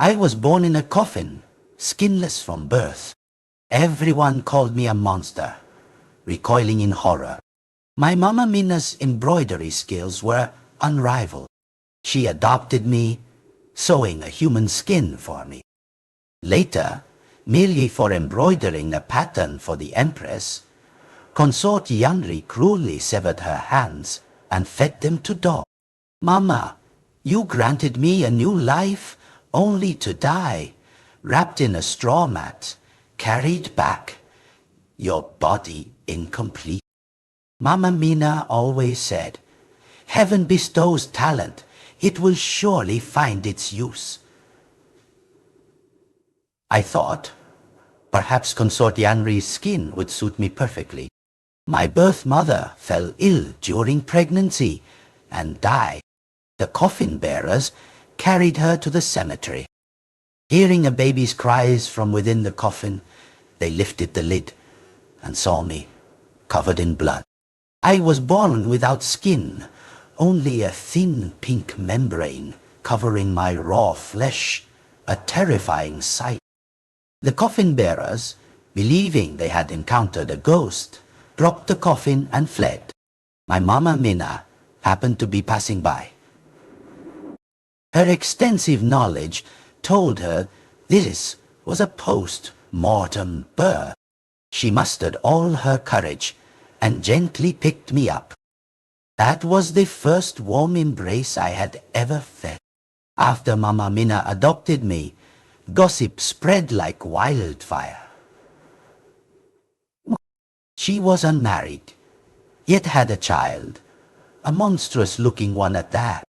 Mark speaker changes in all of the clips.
Speaker 1: I was born in a coffin, skinless from birth. Everyone called me a monster, recoiling in horror. My Mama Mina's embroidery skills were unrivaled. She adopted me, sewing a human skin for me. Later, merely for embroidering a pattern for the Empress, Consort Yanri cruelly severed her hands and fed them to dogs. Mama, you granted me a new life only to die, wrapped in a straw mat, carried back, your body incomplete. Mama Mina always said, "Heaven bestows talent, it will surely find its use." I thought, perhaps Consort Yanri's skin would suit me perfectly. My birth mother fell ill during pregnancy and died. The coffin bearers carried her to the cemetery. Hearing a baby's cries from within the coffin, they lifted the lid and saw me, covered in blood. I was born without skin, only a thin pink membrane covering my raw flesh, a terrifying sight. The coffin bearers, believing they had encountered a ghost, dropped the coffin and fled. My Mama Mina happened to be passing by. Her extensive knowledge told her this was a post-mortem birth. She mustered all her courage and gently picked me up. That was the first warm embrace I had ever felt. After Mama Mina adopted me, gossip spread like wildfire. She was unmarried, yet had a child, a monstrous-looking one at that.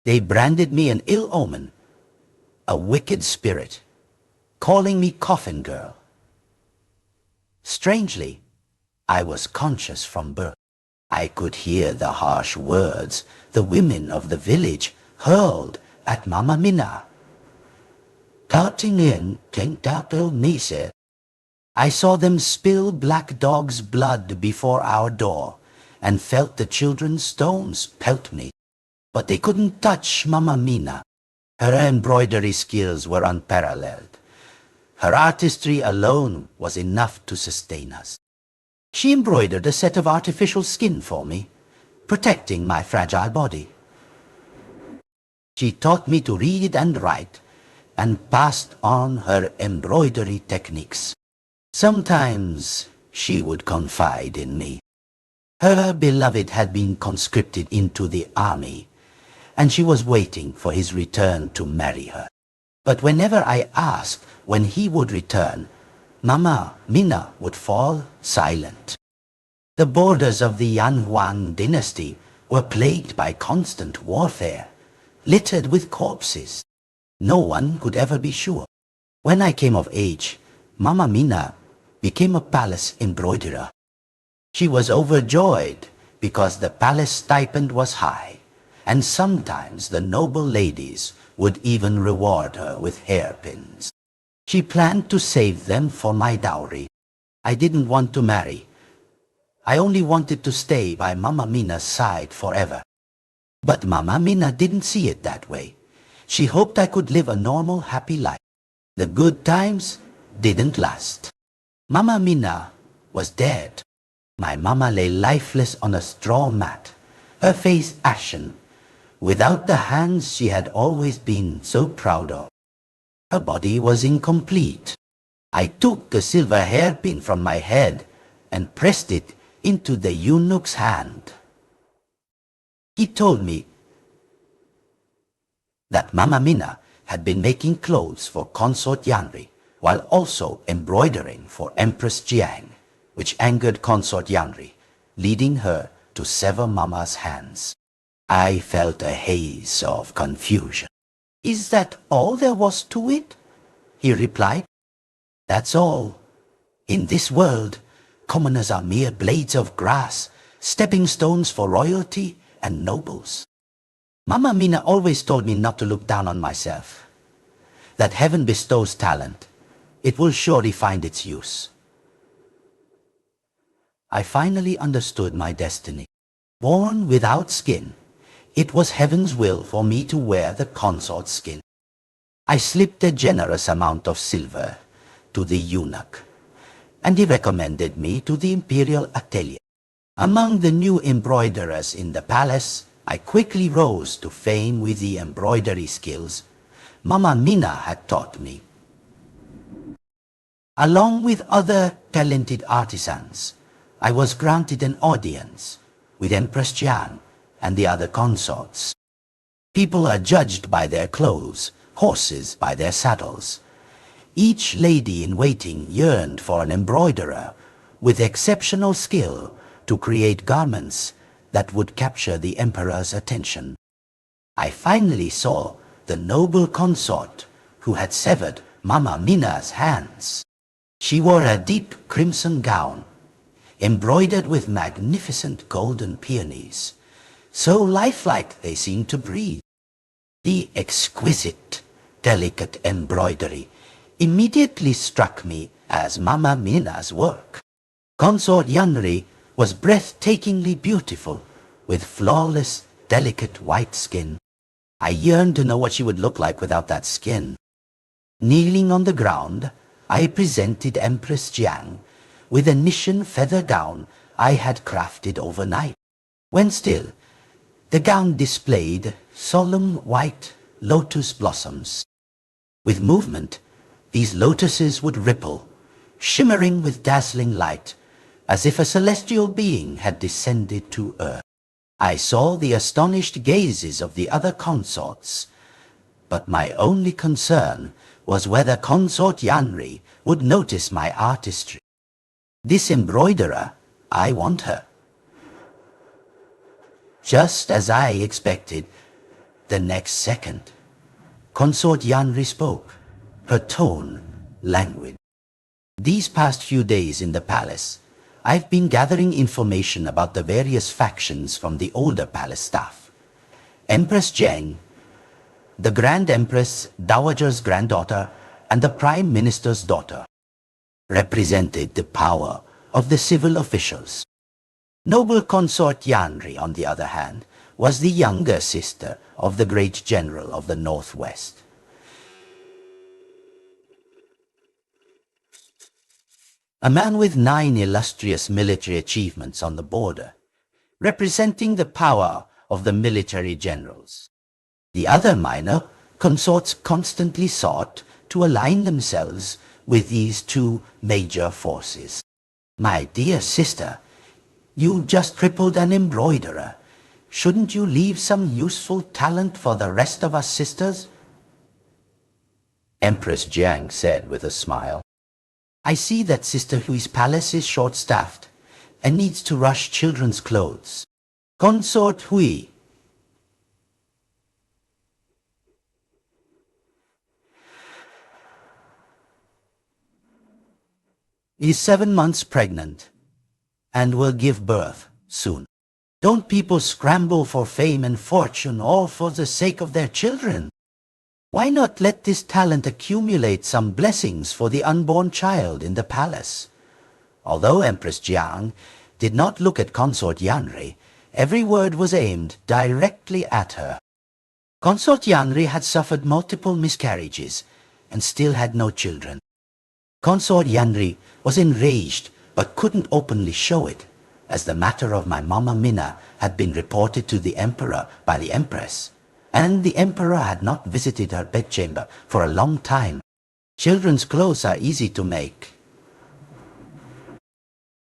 Speaker 1: They branded me an ill omen, a wicked spirit, calling me Coffin Girl. Strangely, I was conscious from birth. I could hear the harsh words the women of the village hurled at Mama Mina. Darting in, tänkt out Nise. I saw them spill black dog's blood before our door and felt the children's stones pelt me. But they couldn't touch Mama Mina. Her embroidery skills were unparalleled. Her artistry alone was enough to sustain us. She embroidered a set of artificial skin for me, protecting my fragile body. She taught me to read and write, and passed on her embroidery techniques. Sometimes she would confide in me. Her beloved had been conscripted into the army, and she was waiting for his return to marry her. But whenever I asked when he would return, Mama Mina would fall silent. The borders of the Yanhuang dynasty were plagued by constant warfare, littered with corpses. No one could ever be sure. When I came of age, Mama Mina became a palace embroiderer. She was overjoyed because the palace stipend was high, and sometimes the noble ladies would even reward her with hairpins. She planned to save them for my dowry. I didn't want to marry. I only wanted to stay by Mama Mina's side forever. But Mama Mina didn't see it that way. She hoped I could live a normal, happy life. The good times didn't last. Mama Mina was dead. My mama lay lifeless on a straw mat, her face ashen, without the hands she had always been so proud of. Her body was incomplete. I took a silver hairpin from my head and pressed it into the eunuch's hand. He told me that Mama Mina had been making clothes for Consort Yanri while also embroidering for Empress Jiang, which angered Consort Yanri, leading her to sever Mama's hands. I felt a haze of confusion. "Is that all there was to it?" he replied. "That's all. In this world, commoners are mere blades of grass, stepping stones for royalty and nobles." Mama Mina always told me not to look down on myself, that heaven bestows talent. It will surely find its use. I finally understood my destiny. Born without skin, it was heaven's will for me to wear the consort skin. I slipped a generous amount of silver to the eunuch, and he recommended me to the imperial atelier. Among the new embroiderers in the palace, I quickly rose to fame with the embroidery skills Mama Mina had taught me. Along with other talented artisans, I was granted an audience with Empress Jian and the other consorts. People are judged by their clothes, horses by their saddles. Each lady-in-waiting yearned for an embroiderer with exceptional skill to create garments that would capture the emperor's attention. I finally saw the noble consort who had severed Mama Mina's hands. She wore a deep crimson gown, embroidered with magnificent golden peonies. So lifelike they seemed to breathe. The exquisite, delicate embroidery immediately struck me as Mama Mina's work. Consort Yanri was breathtakingly beautiful, with flawless, delicate white skin. I yearned to know what she would look like without that skin. Kneeling on the ground, I presented Empress Jiang with a Nishan feather gown I had crafted overnight. When still, the gown displayed solemn white lotus blossoms. With movement, these lotuses would ripple, shimmering with dazzling light, as if a celestial being had descended to earth. I saw the astonished gazes of the other consorts, but my only concern was whether Consort Yanri would notice my artistry. This embroiderer, I want her. Just as I expected, the next second, Consort Yanri spoke, her tone languid. These past few days in the palace, I've been gathering information about the various factions from the older palace staff. Empress Jiang, the Grand Empress, Dowager's granddaughter, and the Prime Minister's daughter, represented the power of the civil officials. Noble Consort Yanri, on the other hand, was the younger sister of the great general of the Northwest. A man with 9 illustrious military achievements on the border, representing the power of the military generals. The other minor consorts constantly sought to align themselves with these two major forces. My dear sister, you just crippled an embroiderer. Shouldn't you leave some useful talent for the rest of us sisters? Empress Jiang said with a smile. I see that Sister Hui's palace is short-staffed and needs to rush children's clothes. Consort Hui is 7 months pregnant and will give birth soon. Don't people scramble for fame and fortune all for the sake of their children? Why not let this talent accumulate some blessings for the unborn child in the palace? Although Empress Jiang did not look at Consort Yanri, every word was aimed directly at her. Consort Yanri had suffered multiple miscarriages and still had no children. Consort Yanri was enraged but couldn't openly show it, as the matter of my Mama Mina had been reported to the emperor by the empress, and the emperor had not visited her bedchamber for a long time. Children's clothes are easy to make.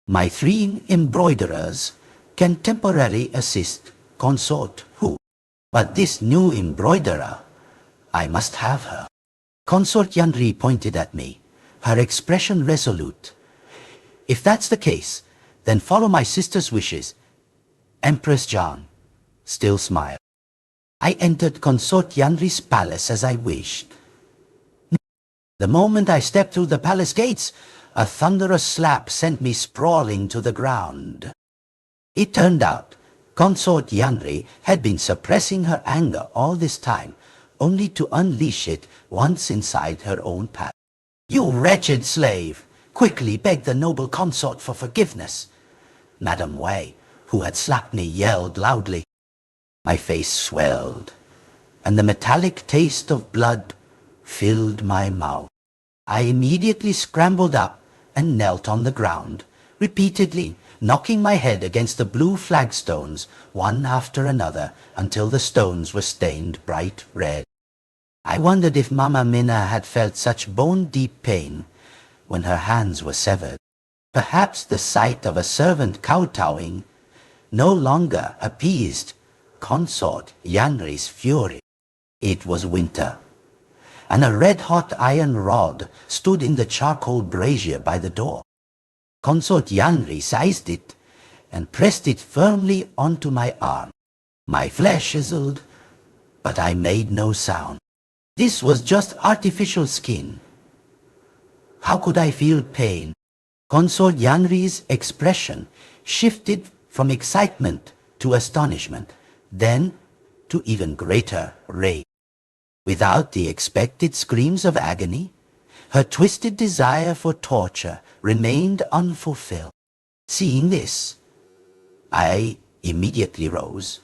Speaker 1: My 3 embroiderers can temporarily assist Consort Hu, but this new embroiderer, I must have her. Consort Yanri pointed at me, her expression resolute. If that's the case, then follow my sister's wishes. Empress Jiang still smiled. I entered Consort Yanri's palace as I wished. The moment I stepped through the palace gates, a thunderous slap sent me sprawling to the ground. It turned out Consort Yanri had been suppressing her anger all this time, only to unleash it once inside her own palace. You wretched slave! Quickly beg the noble consort for forgiveness. Madame Wei, who had slapped me, yelled loudly. My face swelled, and the metallic taste of blood filled my mouth. I immediately scrambled up and knelt on the ground, repeatedly knocking my head against the blue flagstones, one after another, until the stones were stained bright red. I wondered if Mama Minna had felt such bone-deep pain when her hands were severed. Perhaps the sight of a servant kowtowing no longer appeased Consort Yanri's fury. It was winter, and a red-hot iron rod stood in the charcoal brazier by the door. Consort Yanri seized it and pressed it firmly onto my arm. My flesh sizzled, but I made no sound. This was just artificial skin. How could I feel pain? Consort Yanri's expression shifted from excitement to astonishment, then to even greater rage. Without the expected screams of agony, her twisted desire for torture remained unfulfilled. Seeing this, I immediately rose,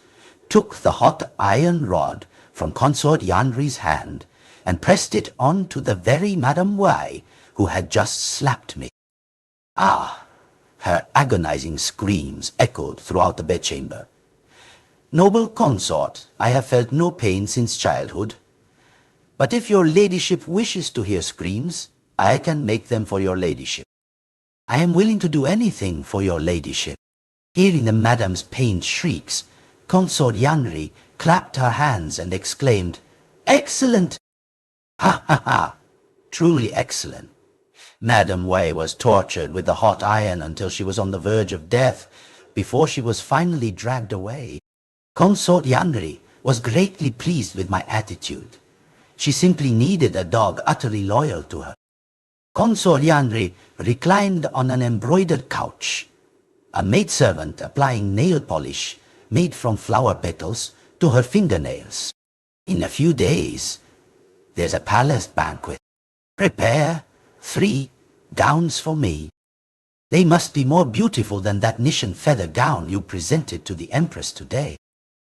Speaker 1: took the hot iron rod from Consort Yanri's hand, and pressed it onto the very Madame Y who had just slapped me. Ah! Her agonizing screams echoed throughout the bedchamber. Noble consort, I have felt no pain since childhood. But if your ladyship wishes to hear screams, I can make them for your ladyship. I am willing to do anything for your ladyship. Hearing the madame's pained shrieks, Consort Yanri clapped her hands and exclaimed, "Excellent! Ha ha ha! Truly excellent!" Madame Wei was tortured with the hot iron until she was on the verge of death before she was finally dragged away. Consort Yanri was greatly pleased with my attitude. She simply needed a dog utterly loyal to her. Consort Yanri reclined on an embroidered couch, a maidservant applying nail polish made from flower petals to her fingernails. In a few days, there's a palace banquet. Prepare 3 gowns for me. They must be more beautiful than that Nishan feather gown you presented to the Empress today.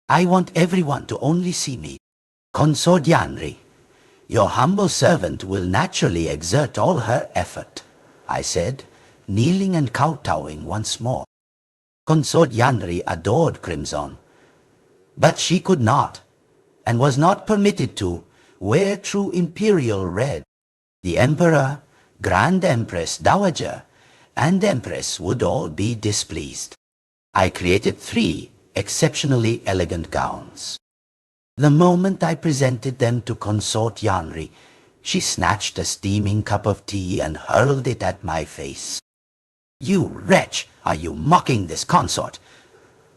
Speaker 1: I want everyone to only see me. Consort Yanri, your humble servant will naturally exert all her effort, I said, kneeling and kowtowing once more. Consort Yanri adored crimson, but she could not, and was not permitted to, wear true imperial red. The Emperor, Grand Empress Dowager, and Empress would all be displeased. I created 3 exceptionally elegant gowns. The moment I presented them to Consort Yanri, she snatched a steaming cup of tea and hurled it at my face. "You wretch! Are you mocking this consort?"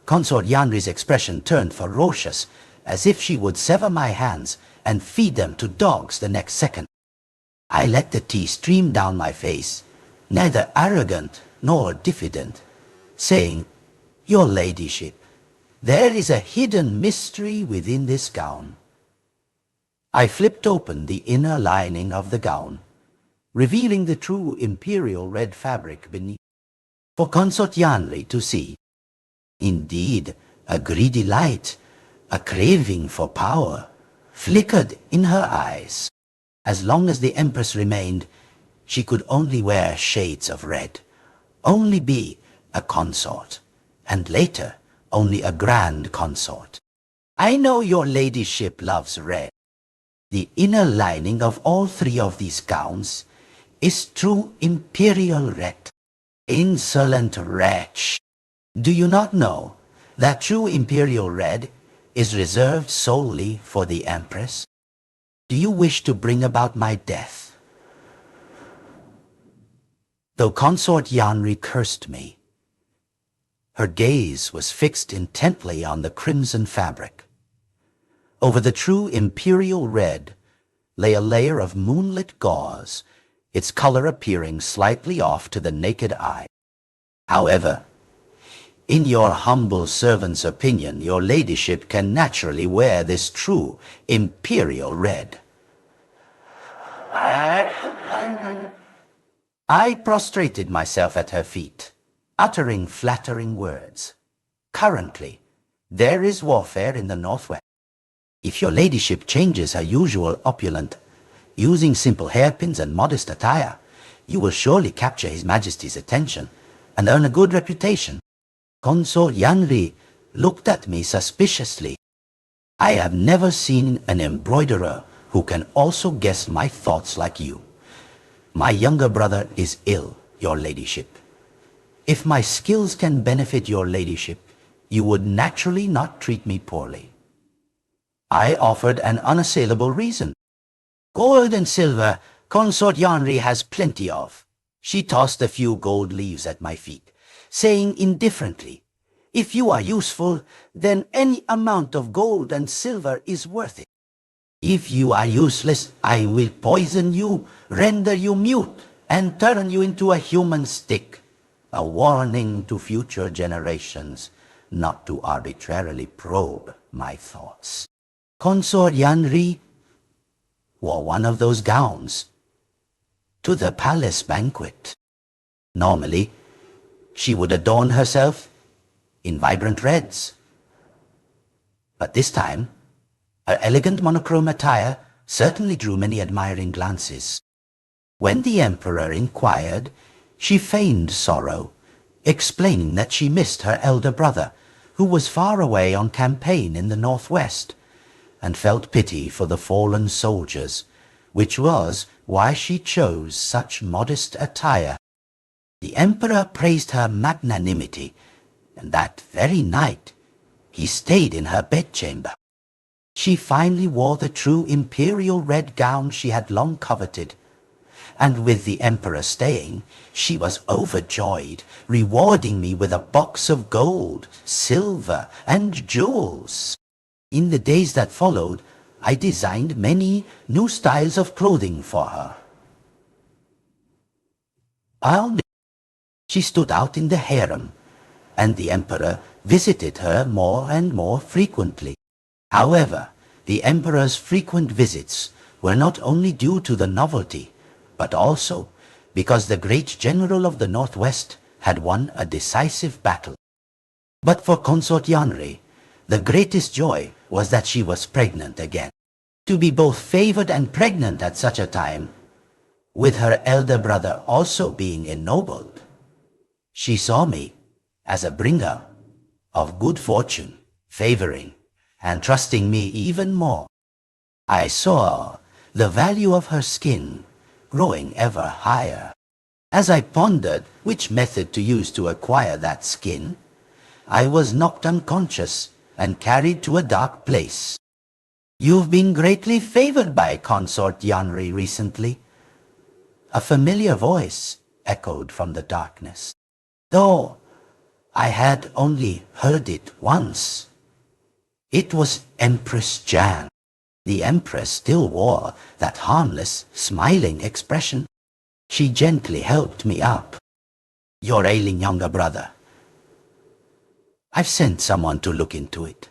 Speaker 1: Consort Yanri's expression turned ferocious, as if she would sever my hands and feed them to dogs the next second. I let the tea stream down my face, neither arrogant nor diffident, saying, "Your ladyship, there is a hidden mystery within this gown." I flipped open the inner lining of the gown, revealing the true imperial red fabric beneath, for Consort Yanri to see. Indeed, a greedy light, a craving for power, flickered in her eyes. As long as the Empress remained, she could only wear shades of red, only be a consort, and later only a grand consort. I know your ladyship loves red. The inner lining of all 3 of these gowns is true imperial red. Insolent wretch! Do you not know that true imperial red is reserved solely for the Empress? Do you wish to bring about my death? Though Consort Yanri cursed me, her gaze was fixed intently on the crimson fabric. Over the true imperial red lay a layer of moonlit gauze, its color appearing slightly off to the naked eye. However, in your humble servant's opinion, your ladyship can naturally wear this true imperial red. I prostrated myself at her feet, uttering flattering words. Currently, there is warfare in the northwest. If your ladyship changes her usual opulent Using simple hairpins and modest attire, you will surely capture His Majesty's attention and earn a good reputation. Consort Yanri looked at me suspiciously. I have never seen an embroiderer who can also guess my thoughts like you. My younger brother is ill, your ladyship. If my skills can benefit your ladyship, you would naturally not treat me poorly. I offered an unassailable reason. Gold and silver Consort Yanri has plenty of. She tossed a few gold leaves at my feet, saying indifferently, if you are useful, then any amount of gold and silver is worth it. If you are useless, I will poison you, render you mute, and turn you into a human stick. A warning to future generations not to arbitrarily probe my thoughts. Consort Yanri wore one of those gowns to the palace banquet. Normally, she would adorn herself in vibrant reds. But this time, her elegant monochrome attire certainly drew many admiring glances. When the emperor inquired, she feigned sorrow, explaining that she missed her elder brother, who was far away on campaign in the northwest, and felt pity for the fallen soldiers, which was why she chose such modest attire. The emperor praised her magnanimity, and that very night he stayed in her bedchamber. She finally wore the true imperial red gown she had long coveted, and with the emperor staying, she was overjoyed, rewarding me with a box of gold, silver, and jewels. In the days that followed, I designed many new styles of clothing for her. She stood out in the harem, and the emperor visited her more and more frequently. However, the emperor's frequent visits were not only due to the novelty, but also because the great general of the Northwest had won a decisive battle. But for Consort Yanri, the greatest joy was that she was pregnant again. To be both favored and pregnant at such a time, with her elder brother also being ennobled, she saw me as a bringer of good fortune, favoring and trusting me even more. I saw the value of her skin growing ever higher. As I pondered which method to use to acquire that skin, I was knocked unconscious and carried to a dark place. You've been greatly favored by Consort Yanri recently. A familiar voice echoed from the darkness, though I had only heard it once. It was Empress Jan. The Empress still wore that harmless, smiling expression. She gently helped me up. Your ailing younger brother. I've sent someone to look into it.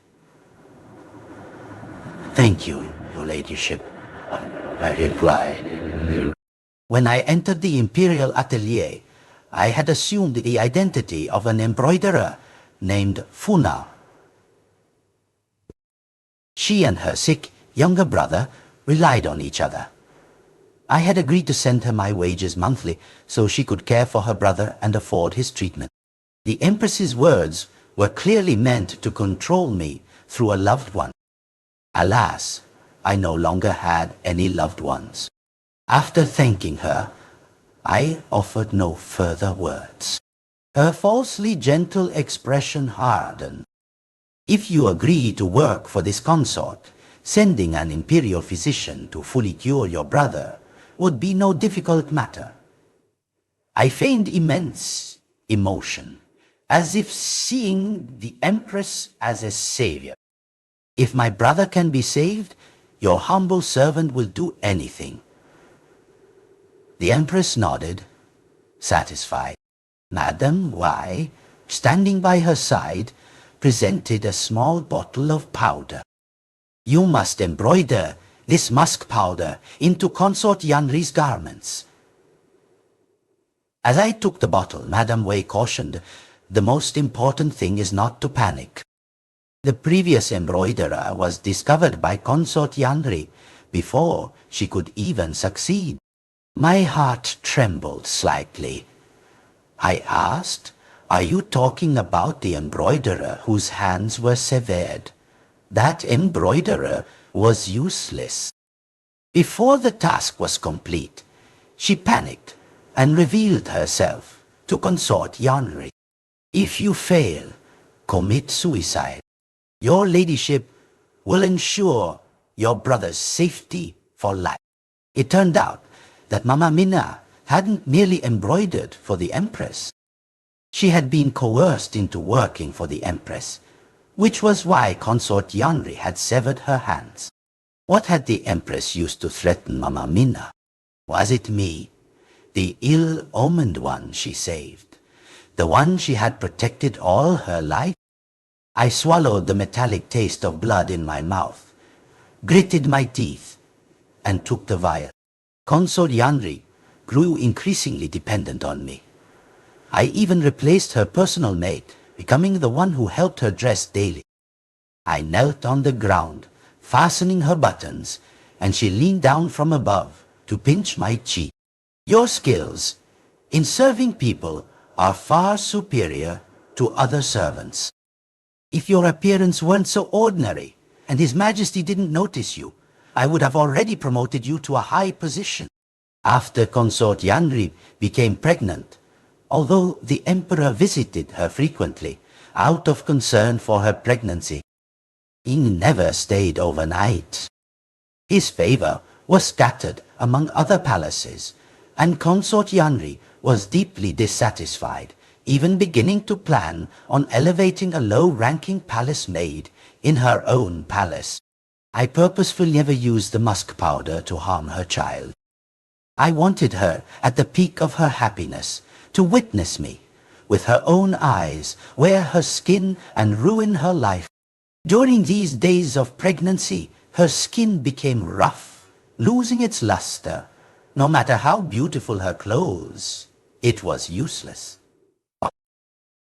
Speaker 1: Thank you, your ladyship, I replied. When I entered the imperial atelier, I had assumed the identity of an embroiderer named Funa. She and her sick younger brother relied on each other. I had agreed to send her my wages monthly so she could care for her brother and afford his treatment. The Empress's words were clearly meant to control me through a loved one. Alas, I no longer had any loved ones. After thanking her, I offered no further words. Her falsely gentle expression hardened. If you agree to work for this consort, sending an imperial physician to fully cure your brother would be no difficult matter. I feigned immense emotion, as if seeing the Empress as a savior. If my brother can be saved, your humble servant will do anything. The Empress nodded, satisfied. Madame Wai, standing by her side, presented a small bottle of powder. You must embroider this musk powder into Consort Yanri's garments. As I took the bottle, Madame Wei cautioned, the most important thing is not to panic. The previous embroiderer was discovered by Consort Yanri, before she could even succeed. My heart trembled slightly. I asked, "Are you talking about the embroiderer whose hands were severed?" That embroiderer was useless. Before the task was complete, she panicked and revealed herself to Consort Yanri. "If you fail, commit suicide. Your ladyship will ensure your brother's safety for life." It turned out that Mama Minna hadn't merely embroidered for the Empress. She had been coerced into working for the Empress, which was why Consort Yanri had severed her hands. What had the Empress used to threaten Mama Minna? Was it me, the ill-omened one she saved, the one she had protected all her life? I swallowed the metallic taste of blood in my mouth, gritted my teeth, and took the vial. Consort Yanri grew increasingly dependent on me. I even replaced her personal maid, becoming the one who helped her dress daily. I knelt on the ground, fastening her buttons, and she leaned down from above to pinch my cheek. "Your skills in serving people are far superior to other servants. If your appearance weren't so ordinary and His Majesty didn't notice you, I would have already promoted you to a high position." After Consort Yanri became pregnant, although the Emperor visited her frequently out of concern for her pregnancy, he never stayed overnight. His favor was scattered among other palaces, and Consort Yanri was deeply dissatisfied, even beginning to plan on elevating a low-ranking palace maid in her own palace. I purposefully never used the musk powder to harm her child. I wanted her, at the peak of her happiness, to witness me, with her own eyes, wear her skin and ruin her life. During these days of pregnancy, her skin became rough, losing its luster. No matter how beautiful her clothes, it was useless.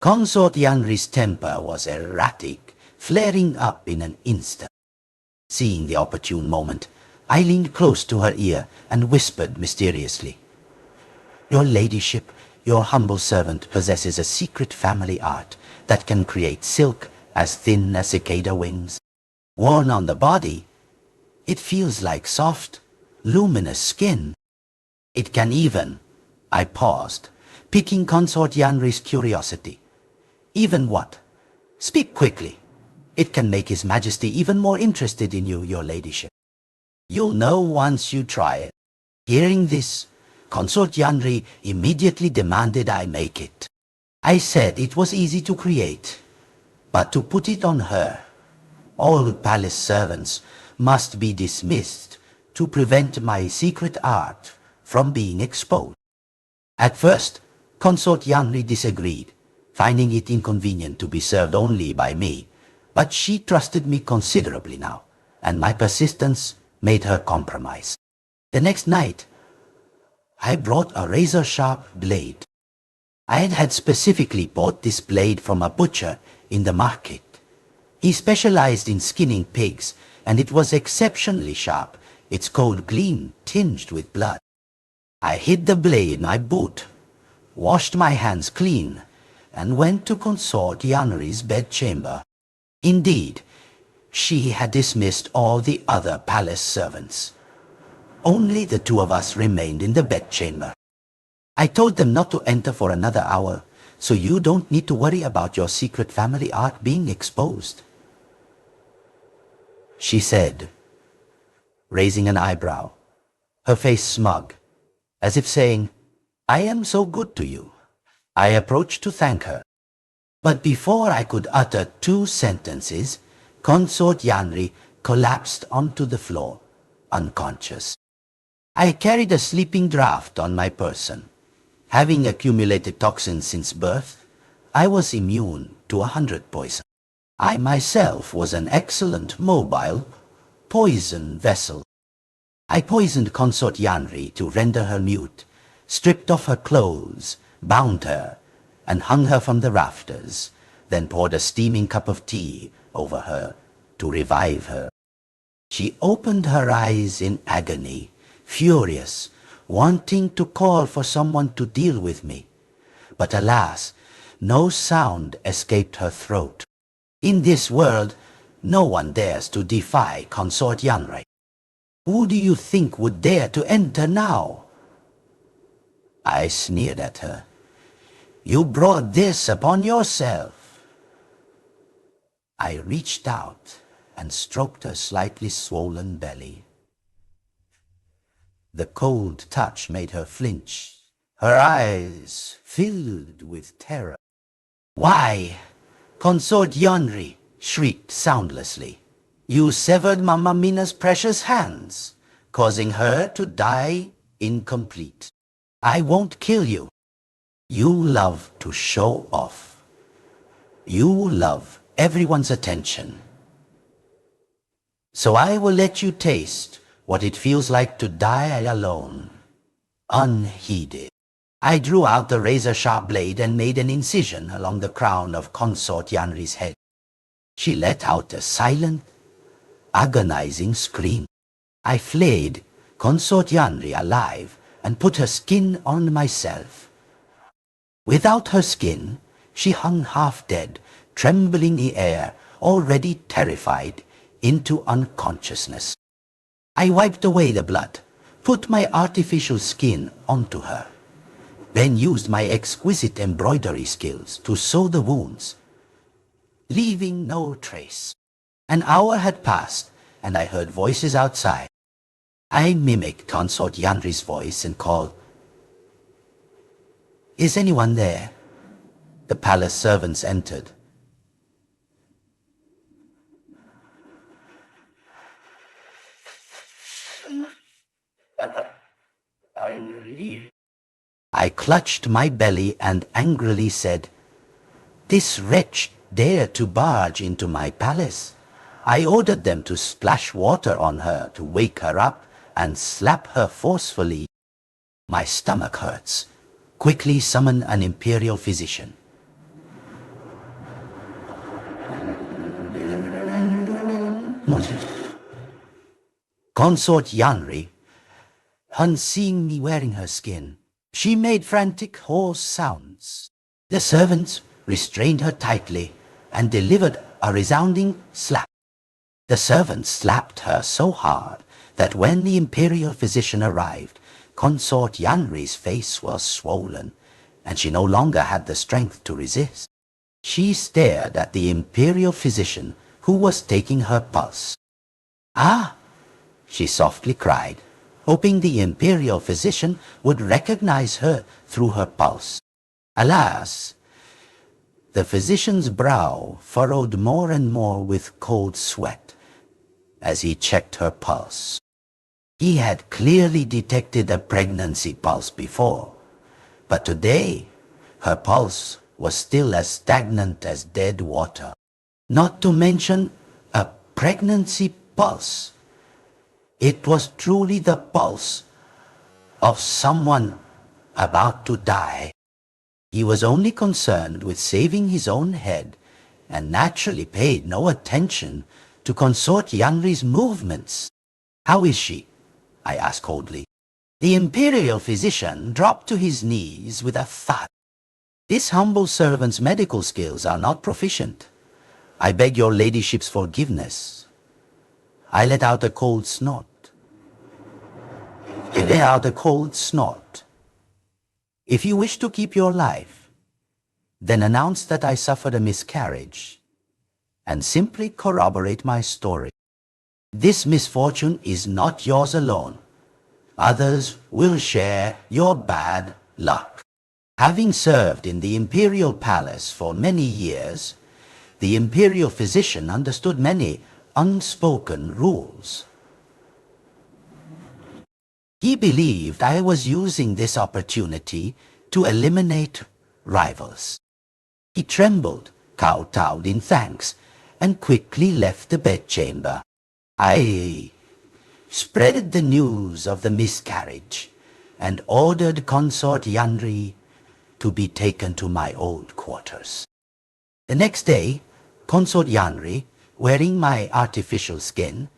Speaker 1: Consort Yanri's temper was erratic, flaring up in an instant. Seeing the opportune moment, I leaned close to her ear and whispered mysteriously, "Your ladyship, your humble servant possesses a secret family art that can create silk as thin as cicada wings. Worn on the body, it feels like soft, luminous skin. It can even—" I paused, piquing Consort Yanri's curiosity. "Even what? Speak quickly. It can make His Majesty even more interested in you, your ladyship." "You'll know once you try it." Hearing this, Consort Yanri immediately demanded I make it. I said it was easy to create, but to put it on her, all palace servants must be dismissed to prevent my secret art from being exposed. At first, Consort Yanri disagreed, finding it inconvenient to be served only by me, but she trusted me considerably now, and my persistence made her compromise. The next night, I brought a razor-sharp blade. I had specifically bought this blade from a butcher in the market. He specialized in skinning pigs, and it was exceptionally sharp, its cold gleam tinged with blood. I hid the blade in my boot, washed my hands clean, and went to Consort Yanri's bedchamber. Indeed, she had dismissed all the other palace servants. Only the two of us remained in the bedchamber. I told them not to enter for another hour, so you don't need to worry about your secret family art being exposed," she said, raising an eyebrow, her face smug, as if saying, "I am so good to you." I approached to thank her, but before I could utter 2 sentences, Consort Yanri collapsed onto the floor, unconscious. I carried a sleeping draught on my person. Having accumulated toxins since birth, I was immune to 100 poison. I myself was an excellent mobile poison vessel. I poisoned Consort Yanri to render her mute, stripped off her clothes, bound her, and hung her from the rafters, then poured a steaming cup of tea over her to revive her. She opened her eyes in agony, furious, wanting to call for someone to deal with me. But alas, no sound escaped her throat. In this world, no one dares to defy Consort Yanrei. Who do you think would dare to enter now? I sneered at her. You brought this upon yourself. I reached out and stroked her slightly swollen belly. The cold touch made her flinch. Her eyes filled with terror. Why, Consort Yanrei shrieked soundlessly. You severed Mamma Mina's precious hands, causing her to die incomplete. I won't kill you. You love to show off. You love everyone's attention. So I will let you taste what it feels like to die alone, unheeded. I drew out the razor-sharp blade and made an incision along the crown of Consort Yanrei's head. She let out a silent, agonizing scream. I flayed Consort Yanrei alive and put her skin on myself. Without her skin, she hung half-dead, trembling the air, already terrified, into unconsciousness. I wiped away the blood, put my artificial skin onto her, then used my exquisite embroidery skills to sew the wounds, leaving no trace. An hour had passed, and I heard voices outside. I mimicked Consort Yanrei's voice and called, Is anyone there? The palace servants entered. I clutched my belly and angrily said, This wretch dared to barge into my palace. I ordered them to splash water on her to wake her up and slap her forcefully. My stomach hurts. Quickly summon an imperial physician. Consort Yanrei, on seeing me wearing her skin, she made frantic, hoarse sounds. The servants restrained her tightly and delivered a resounding slap. The servants slapped her so hard that when the imperial physician arrived, Consort Yanrei's face was swollen, and she no longer had the strength to resist. She stared at the imperial physician, who was taking her pulse. Ah, she softly cried, hoping the imperial physician would recognize her through her pulse. Alas, the physician's brow furrowed more and more with cold sweat as he checked her pulse. He had clearly detected a pregnancy pulse before, but today her pulse was still as stagnant as dead water. Not to mention a pregnancy pulse. It was truly the pulse of someone about to die. He was only concerned with saving his own head and naturally paid no attention to Consort Yanrei's movements. How is she? I asked coldly. The imperial physician dropped to his knees with a thud. This humble servant's medical skills are not proficient. I beg your ladyship's forgiveness. I let out a cold snort. If you wish to keep your life, then announce that I suffered a miscarriage, and simply corroborate my story. This misfortune is not yours alone. Others will share your bad luck. Having served in the imperial palace for many years, the imperial physician understood many unspoken rules. He believed I was using this opportunity to eliminate rivals. He trembled, kowtowed in thanks, and quickly left the bedchamber. I spread the news of the miscarriage and ordered Consort Yanrei to be taken to my old quarters. The next day, Consort Yanrei, wearing my artificial skin,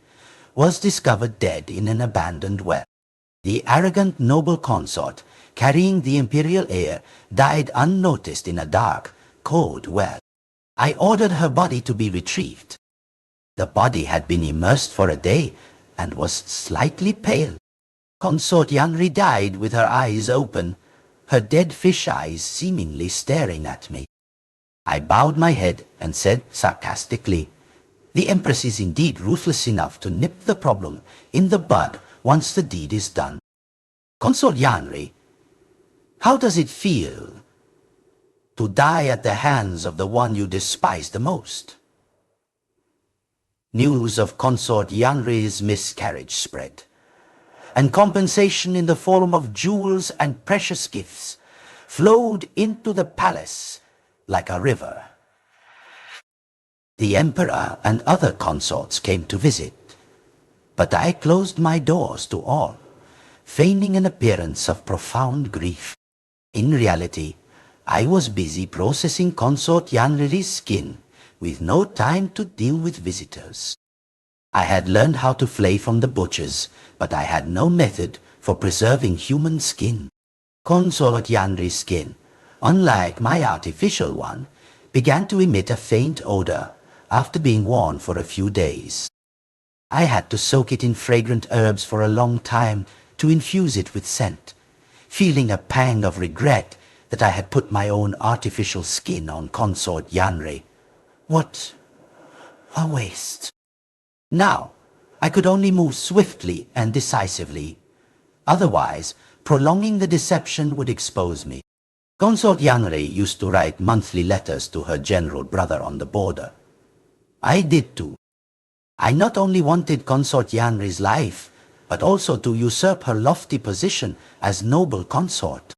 Speaker 1: was discovered dead in an abandoned well. The arrogant noble consort, carrying the imperial heir, died unnoticed in a dark, cold well. I ordered her body to be retrieved. The body had been immersed for a day and was slightly pale. Consort Yanri died with her eyes open, her dead fish eyes seemingly staring at me. I bowed my head and said sarcastically, "The Empress is indeed ruthless enough to nip the problem in the bud once the deed is done. Consort Yanri, how does it feel to die at the hands of the one you despise the most?" News of Consort Yanri's miscarriage spread, and compensation in the form of jewels and precious gifts flowed into the palace like a river. The emperor and other consorts came to visit, but I closed my doors to all, feigning an appearance of profound grief. In reality, I was busy processing Consort Yanri's skin, with no time to deal with visitors. I had learned how to flay from the butchers, but I had no method for preserving human skin. Consort Yanri's skin, unlike my artificial one, began to emit a faint odor after being worn for a few days. I had to soak it in fragrant herbs for a long time to infuse it with scent, feeling a pang of regret that I had put my own artificial skin on Consort Yanri. What a waste. Now, I could only move swiftly and decisively. Otherwise, prolonging the deception would expose me. Consort Yanri used to write monthly letters to her general brother on the border. I did too. I not only wanted Consort Yanri's life, but also to usurp her lofty position as noble consort.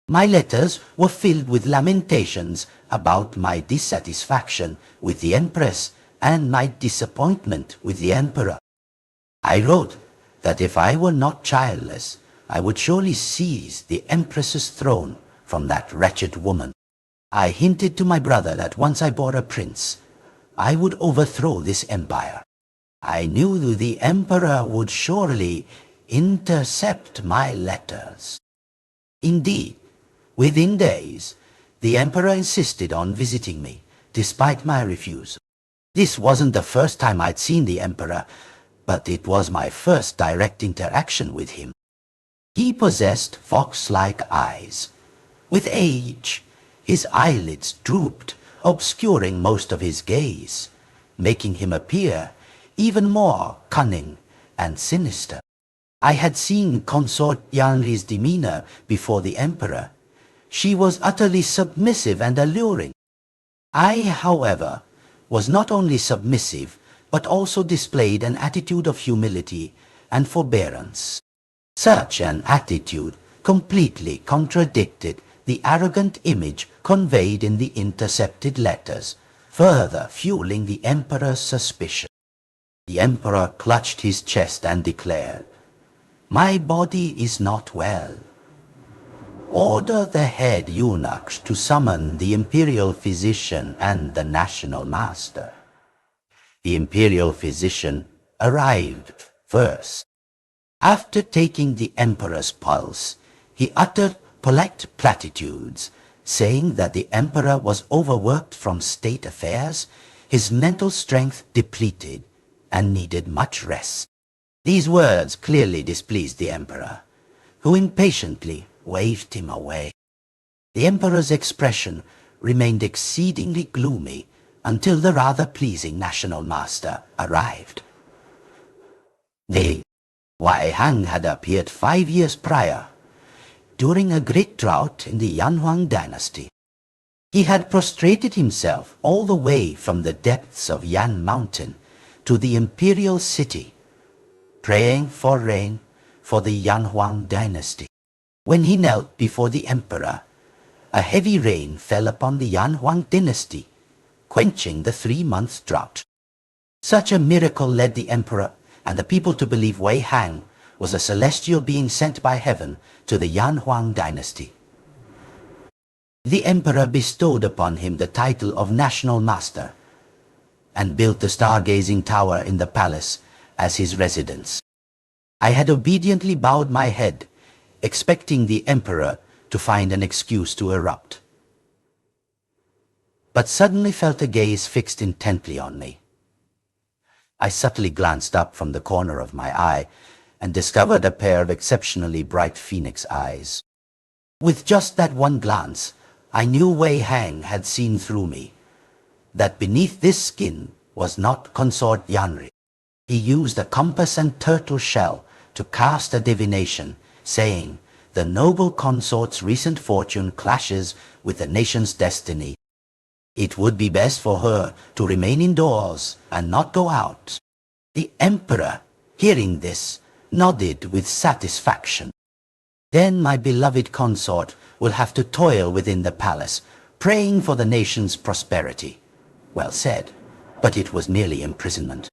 Speaker 1: My letters were filled with lamentations about my dissatisfaction with the Empress and my disappointment with the Emperor. I wrote that if I were not childless, I would surely seize the Empress's throne from that wretched woman. I hinted to my brother that once I bore a prince, I would overthrow this empire. I knew the Emperor would surely intercept my letters. Indeed, within days, the Emperor insisted on visiting me, despite my refusal. This wasn't the first time I'd seen the Emperor, but it was my first direct interaction with him. He possessed fox-like eyes. With age, his eyelids drooped, obscuring most of his gaze, making him appear even more cunning and sinister. I had seen Consort Yanri's demeanor before the Emperor. She was utterly submissive and alluring. I, however, was not only submissive, but also displayed an attitude of humility and forbearance. Such an attitude completely contradicted the arrogant image conveyed in the intercepted letters, further fueling the Emperor's suspicion. The Emperor clutched his chest and declared, "My body is not well. Order the head eunuchs to summon the imperial physician and the national master." The imperial physician arrived first. After taking the Emperor's pulse, he uttered polite platitudes, saying that the Emperor was overworked from state affairs, his mental strength depleted, and needed much rest. These words clearly displeased the Emperor, who impatiently waved him away. The Emperor's expression remained exceedingly gloomy until the rather pleasing national master arrived. The Wei Hang had appeared 5 years prior, during a great drought in the Yanhuang dynasty. He had prostrated himself all the way from the depths of Yan Mountain to the imperial city, praying for rain for the Yanhuang dynasty. When he knelt before the Emperor, a heavy rain fell upon the Yanhuang dynasty, quenching the 3-month drought. Such a miracle led the Emperor and the people to believe Wei Hang was a celestial being sent by heaven to the Yanhuang dynasty. The Emperor bestowed upon him the title of National Master and built the stargazing tower in the palace as his residence. I had obediently bowed my head, expecting the emperor to find an excuse to erupt, but suddenly felt a gaze fixed intently on me. I subtly glanced up from the corner of my eye and discovered a pair of exceptionally bright phoenix eyes. With just that one glance, I knew Wei Hang had seen through me, that beneath this skin was not Consort Yanri. He used a compass and turtle shell to cast a divination, saying, "The noble consort's recent fortune clashes with the nation's destiny. It would be best for her to remain indoors and not go out." The emperor, hearing this, nodded with satisfaction. Then my beloved consort will have to toil within the palace, praying for the nation's prosperity. Well said, but it was merely imprisonment.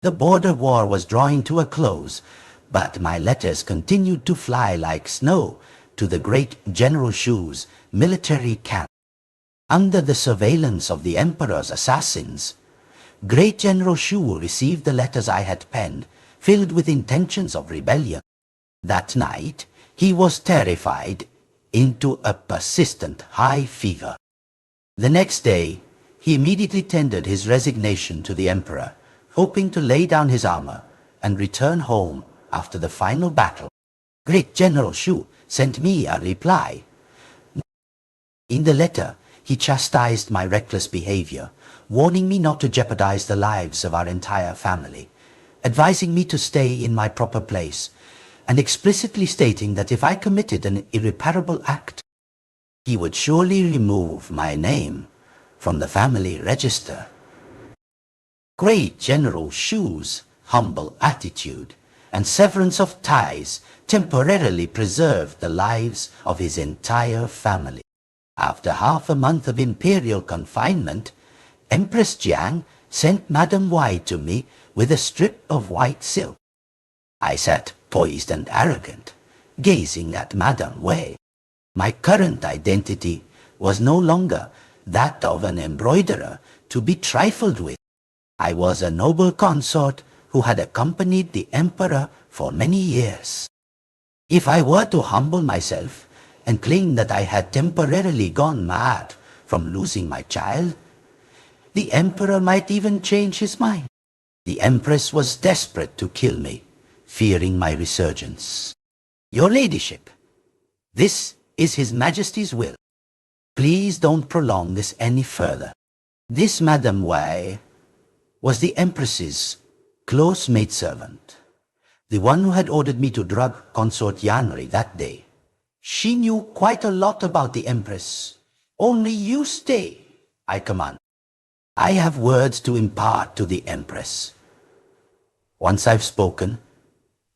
Speaker 1: The border war was drawing to a close, but my letters continued to fly like snow to the great General Shu's military camp. Under the surveillance of the emperor's assassins, great General Shu received the letters I had penned, filled with intentions of rebellion. That night, he was terrified into a persistent high fever. The next day, he immediately tendered his resignation to the emperor, hoping to lay down his armor and return home after the final battle. Great General Shu sent me a reply. In the letter, he chastised my reckless behavior, warning me not to jeopardize the lives of our entire family, advising me to stay in my proper place, and explicitly stating that if I committed an irreparable act, he would surely remove my name from the family register. Great General Shu's humble attitude and severance of ties temporarily preserved the lives of his entire family. After half a month of imperial confinement, Empress Jiang sent Madame Wei to me with a strip of white silk. I sat poised and arrogant, gazing at Madame Wei. My current identity was no longer that of an embroiderer to be trifled with. I was a noble consort who had accompanied the emperor for many years. If I were to humble myself and claim that I had temporarily gone mad from losing my child, the emperor might even change his mind. The empress was desperate to kill me, fearing my resurgence. Your ladyship, this is His Majesty's will. Please don't prolong this any further. This Madame Wei was the empress's close maidservant, the one who had ordered me to drug Consort Yanri that day. She knew quite a lot about the empress. Only you stay, I command. I have words to impart to the empress. Once I've spoken,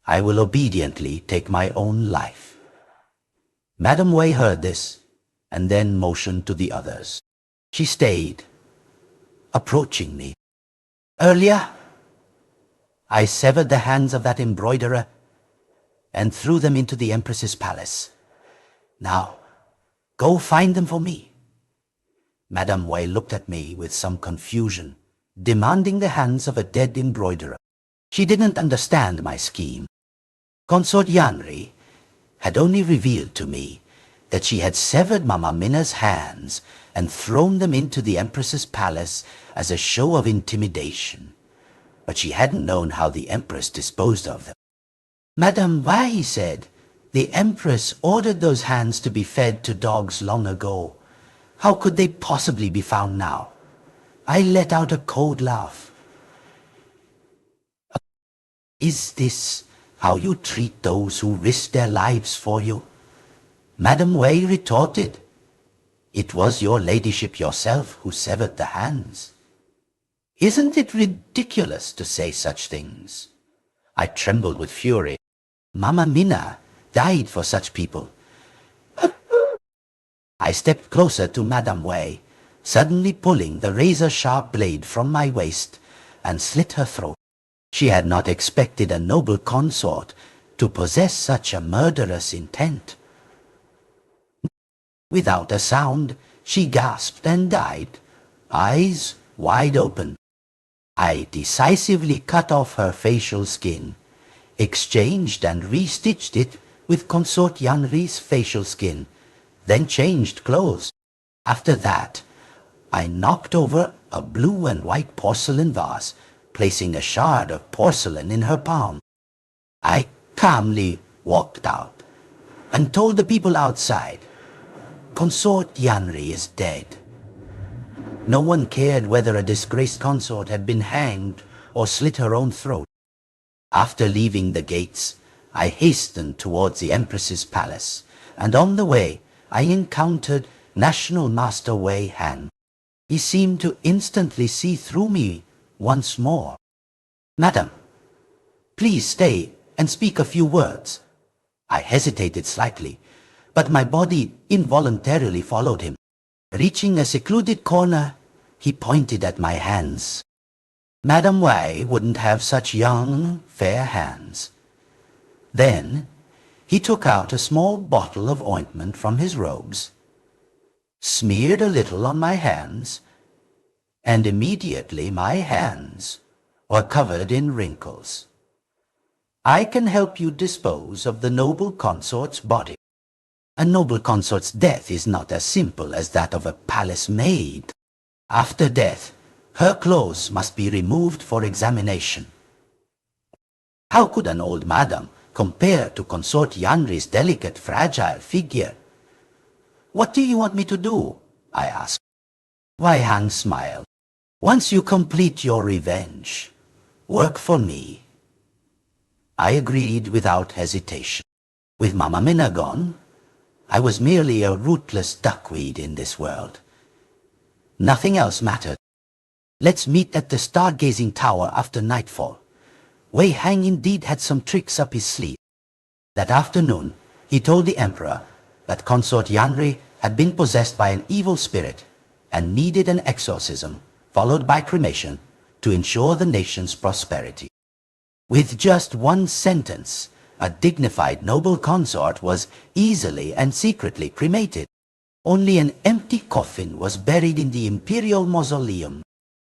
Speaker 1: I will obediently take my own life. Madame Wei heard this, and then motioned to the others. She stayed, approaching me. Earlier, I severed the hands of that embroiderer and threw them into the empress's palace. Now, go find them for me. Madame Wei looked at me with some confusion, demanding the hands of a dead embroiderer. She didn't understand my scheme. Consort Yanri had only revealed to me that she had severed Mama Minna's hands and thrown them into the empress's palace as a show of intimidation. But she hadn't known how the empress disposed of them. Madame Wei said, the empress ordered those hands to be fed to dogs long ago. How could they possibly be found now? I let out a cold laugh. Is this how you treat those who risk their lives for you? Madame Wei retorted, it was your ladyship yourself who severed the hands. Isn't it ridiculous to say such things? I trembled with fury. Mama Minna died for such people. I stepped closer to Madame Wei, suddenly pulling the razor-sharp blade from my waist and slit her throat. She had not expected a noble consort to possess such a murderous intent. Without a sound, she gasped and died, eyes wide open. I decisively cut off her facial skin, exchanged and restitched it with Consort Yanri's facial skin, then changed clothes. After that, I knocked over a blue and white porcelain vase, placing a shard of porcelain in her palm. I calmly walked out and told the people outside, Consort Yanri is dead. No one cared whether a disgraced consort had been hanged or slit her own throat. After leaving the gates, I hastened towards the Empress's palace, and on the way I encountered National Master Wei Han. He seemed to instantly see through me once more. Madam, please stay and speak a few words. I hesitated slightly, but my body involuntarily followed him. Reaching a secluded corner, he pointed at my hands. Madam Wei wouldn't have such young, fair hands. Then he took out a small bottle of ointment from his robes, smeared a little on my hands, and immediately my hands were covered in wrinkles. I can help you dispose of the noble consort's body. A noble consort's death is not as simple as that of a palace maid. After death, her clothes must be removed for examination. How could an old madam compare to Consort Yanri's delicate, fragile figure? What do you want me to do? I asked. Wei Han smiled. Once you complete your revenge, work for me. I agreed without hesitation. With Mama Minna gone, I was merely a rootless duckweed in this world. Nothing else mattered. Let's meet at the stargazing tower after nightfall. Wei Han indeed had some tricks up his sleeve. That afternoon, he told the Emperor that Consort Yanri had been possessed by an evil spirit and needed an exorcism, followed by cremation, to ensure the nation's prosperity. With just one sentence, a dignified noble consort was easily and secretly cremated. Only an empty coffin was buried in the imperial mausoleum.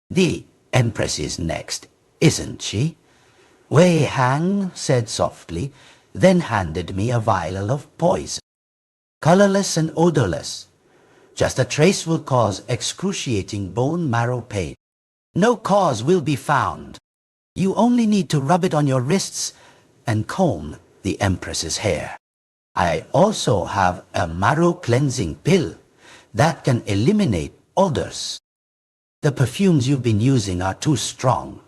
Speaker 1: The Empress is next, isn't she? Wei Han said softly, then handed me a vial of poison. Colorless and odorless. Just a trace will cause excruciating bone marrow pain. No cause will be found. You only need to rub it on your wrists and comb the Empress's hair. I also have a marrow cleansing pill that can eliminate odors. The perfumes you've been using are too strong.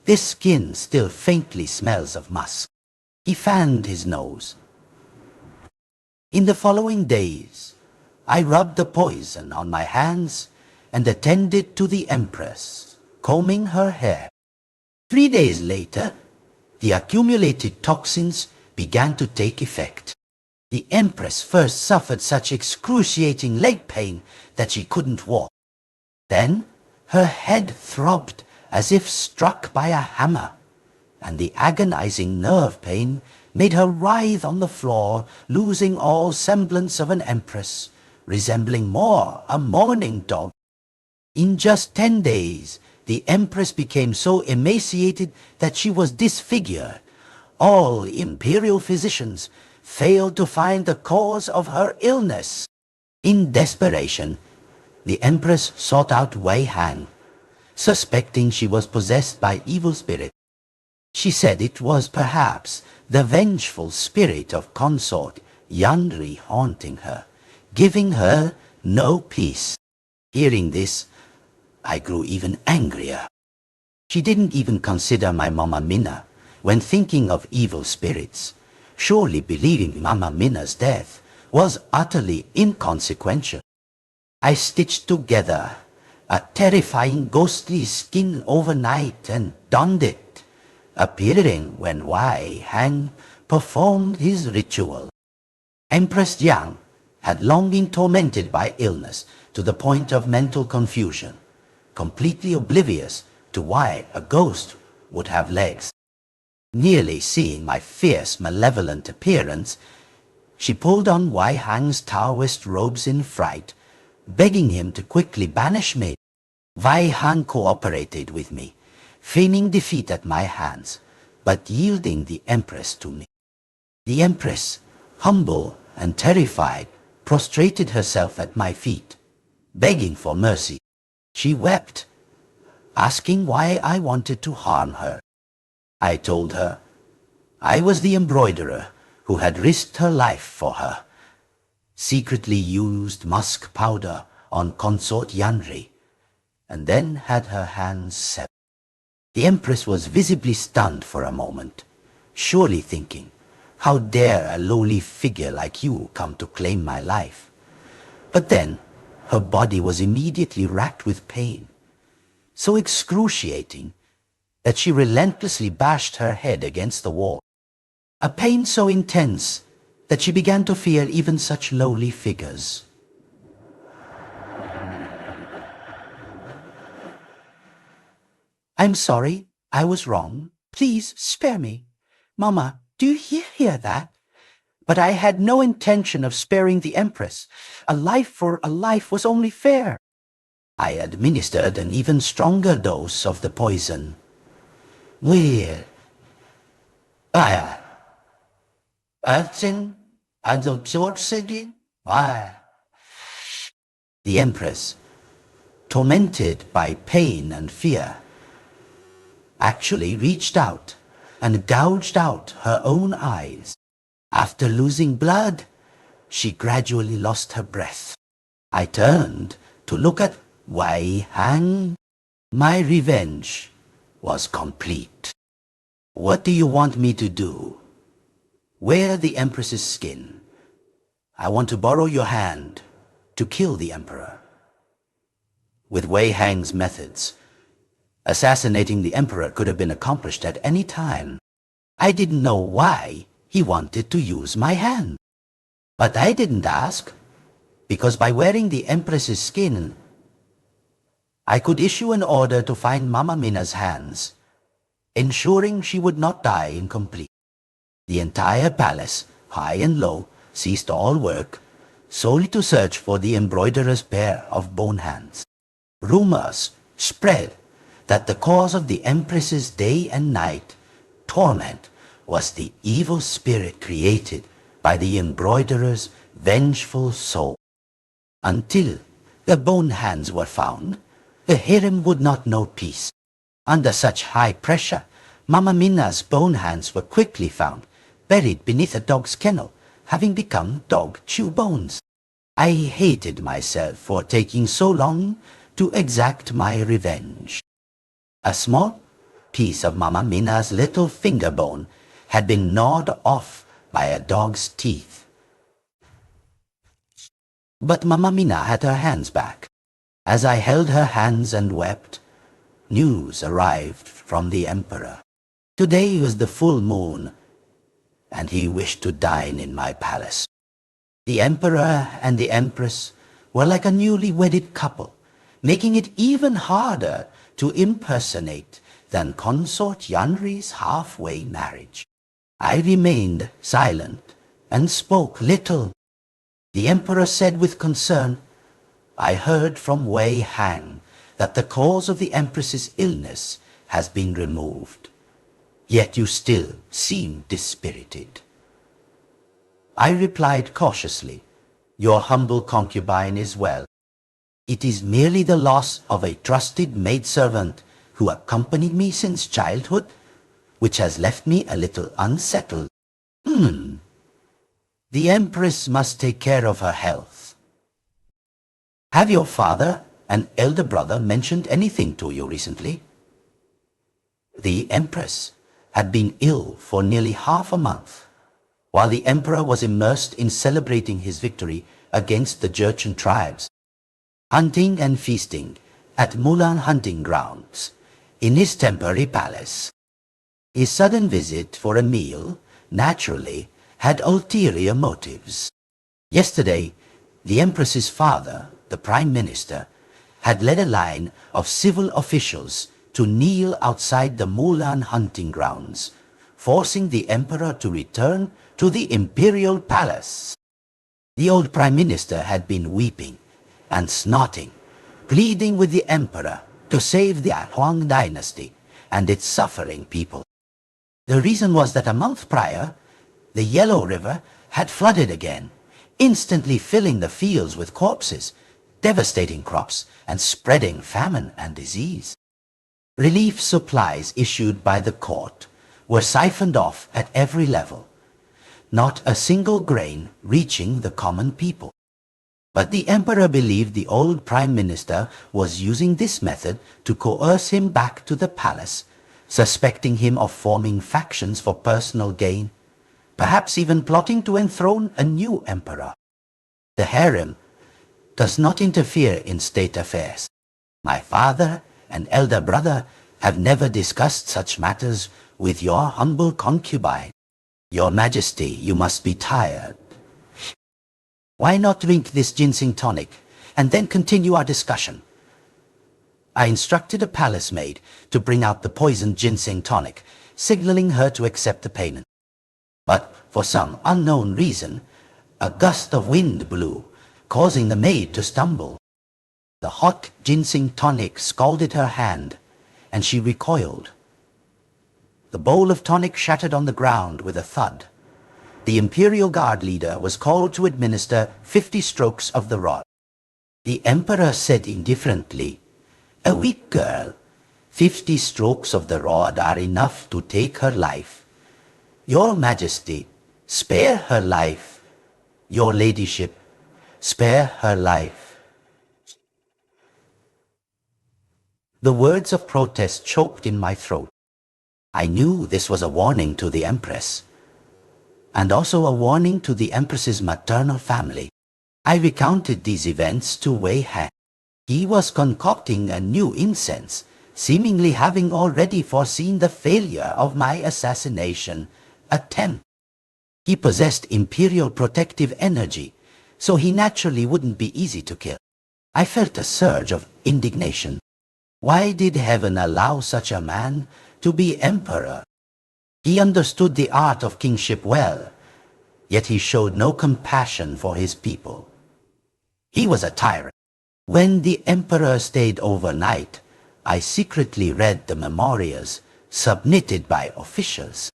Speaker 1: This skin still faintly smells of musk. He fanned his nose. In the following days, I rubbed the poison on my hands and attended to the Empress, combing her hair. 3 days later, the accumulated toxins began to take effect. The Empress first suffered such excruciating leg pain that she couldn't walk. Then her head throbbed as if struck by a hammer, and the agonizing nerve pain made her writhe on the floor, losing all semblance of an empress, resembling more a mourning dog. In just 10 days, the Empress became so emaciated that she was disfigured. All imperial physicians failed to find the cause of her illness. In desperation, the Empress sought out Wei Han, suspecting she was possessed by evil spirit. She said it was perhaps the vengeful spirit of Consort Yanri haunting her, giving her no peace. Hearing this, I grew even angrier. She didn't even consider my Mama Minna when thinking of evil spirits. Surely believing Mama Minna's death was utterly inconsequential. I stitched together a terrifying ghostly skin overnight and donned it, appearing when Wei Han performed his ritual. Empress Jiang had long been tormented by illness to the point of mental confusion, completely oblivious to why a ghost would have legs. Nearly seeing my fierce, malevolent appearance, she pulled on Wei Han's Taoist robes in fright, begging him to quickly banish me. Wei Han cooperated with me, feigning defeat at my hands, but yielding the Empress to me. The Empress, humble and terrified, prostrated herself at my feet, begging for mercy. She wept, asking why I wanted to harm her. I told her I was the embroiderer who had risked her life for her, secretly used musk powder on Consort Yanri, and then had her hands severed. The Empress was visibly stunned for a moment, surely thinking, how dare a lowly figure like you come to claim my life? But then her body was immediately racked with pain, so excruciating that she relentlessly bashed her head against the wall, a pain so intense that she began to fear even such lowly figures. I'm sorry, I was wrong. Please spare me. Mama, do you hear that? But I had no intention of sparing the Empress. A life for a life was only fair. I administered an even stronger dose of the poison. Well, the Empress, tormented by pain and fear, actually reached out and gouged out her own eyes. After losing blood, she gradually lost her breath. I turned to look at Wei Hang. My revenge was complete. What do you want me to do? Wear the Empress's skin. I want to borrow your hand to kill the Emperor. With Wei Hang's methods, assassinating the Emperor could have been accomplished at any time. I didn't know why he wanted to use my hand. But I didn't ask, because by wearing the Empress's skin, I could issue an order to find Mama Mina's hands, ensuring she would not die incomplete. The entire palace, high and low, ceased all work, solely to search for the embroiderer's pair of bone hands. Rumors spread that the cause of the Empress's day and night torment was the evil spirit created by the embroiderer's vengeful soul. Until the bone hands were found, the harem would not know peace. Under such high pressure, Mama Mina's bone hands were quickly found, buried beneath a dog's kennel, having become dog chew bones. I hated myself for taking so long to exact my revenge. A small piece of Mama Mina's little finger bone had been gnawed off by a dog's teeth. But Mama Mina had her hands back. As I held her hands and wept, news arrived from the Emperor. Today was the full moon, and he wished to dine in my palace. The Emperor and the Empress were like a newly wedded couple, making it even harder to impersonate than Consort Yanri's halfway marriage. I remained silent and spoke little. The Emperor said with concern, I heard from Wei Hang that the cause of the Empress's illness has been removed. Yet you still seem dispirited. I replied cautiously, your humble concubine is well. It is merely the loss of a trusted maidservant who accompanied me since childhood, which has left me a little unsettled. The Empress must take care of her health. Have your father and elder brother mentioned anything to you recently? The Empress had been ill for nearly half a month, while the Emperor was immersed in celebrating his victory against the Jurchen tribes, hunting and feasting at Mulan hunting grounds in his temporary palace. His sudden visit for a meal, naturally, had ulterior motives. Yesterday, the Empress's father, the Prime Minister, had led a line of civil officials to kneel outside the Mulan hunting grounds, forcing the Emperor to return to the imperial palace. The old Prime Minister had been weeping and snorting, pleading with the Emperor to save the Huang dynasty and its suffering people. The reason was that a month prior, the Yellow River had flooded again, instantly filling the fields with corpses, devastating crops, and spreading famine and disease. Relief supplies issued by the court were siphoned off at every level, not a single grain reaching the common people. But the emperor believed the old prime minister was using this method to coerce him back to the palace, suspecting him of forming factions for personal gain, perhaps even plotting to enthrone a new emperor. The harem does not interfere in state affairs. My father and elder brother have never discussed such matters with your humble concubine. Your Majesty, you must be tired. Why not drink this ginseng tonic and then continue our discussion? I instructed a palace maid to bring out the poisoned ginseng tonic, signaling her to accept the payment. But for some unknown reason, a gust of wind blew, causing the maid to stumble. The hot ginseng tonic scalded her hand, and she recoiled. The bowl of tonic shattered on the ground with a thud. The Imperial Guard leader was called to administer 50 strokes of the rod. The Emperor said indifferently, "A weak girl. 50 strokes of the rod are enough to take her life. Your Majesty, spare her life. Your Ladyship, spare her life." The words of protest choked in my throat. I knew this was a warning to the Empress, and also a warning to the Empress's maternal family. I recounted these events to Wei Han. He was concocting a new incense, seemingly having already foreseen the failure of my assassination attempt. He possessed imperial protective energy, so he naturally wouldn't be easy to kill. I felt a surge of indignation. Why did heaven allow such a man to be emperor? He understood the art of kingship well, yet he showed no compassion for his people. He was a tyrant. When the emperor stayed overnight, I secretly read the memorias submitted by officials.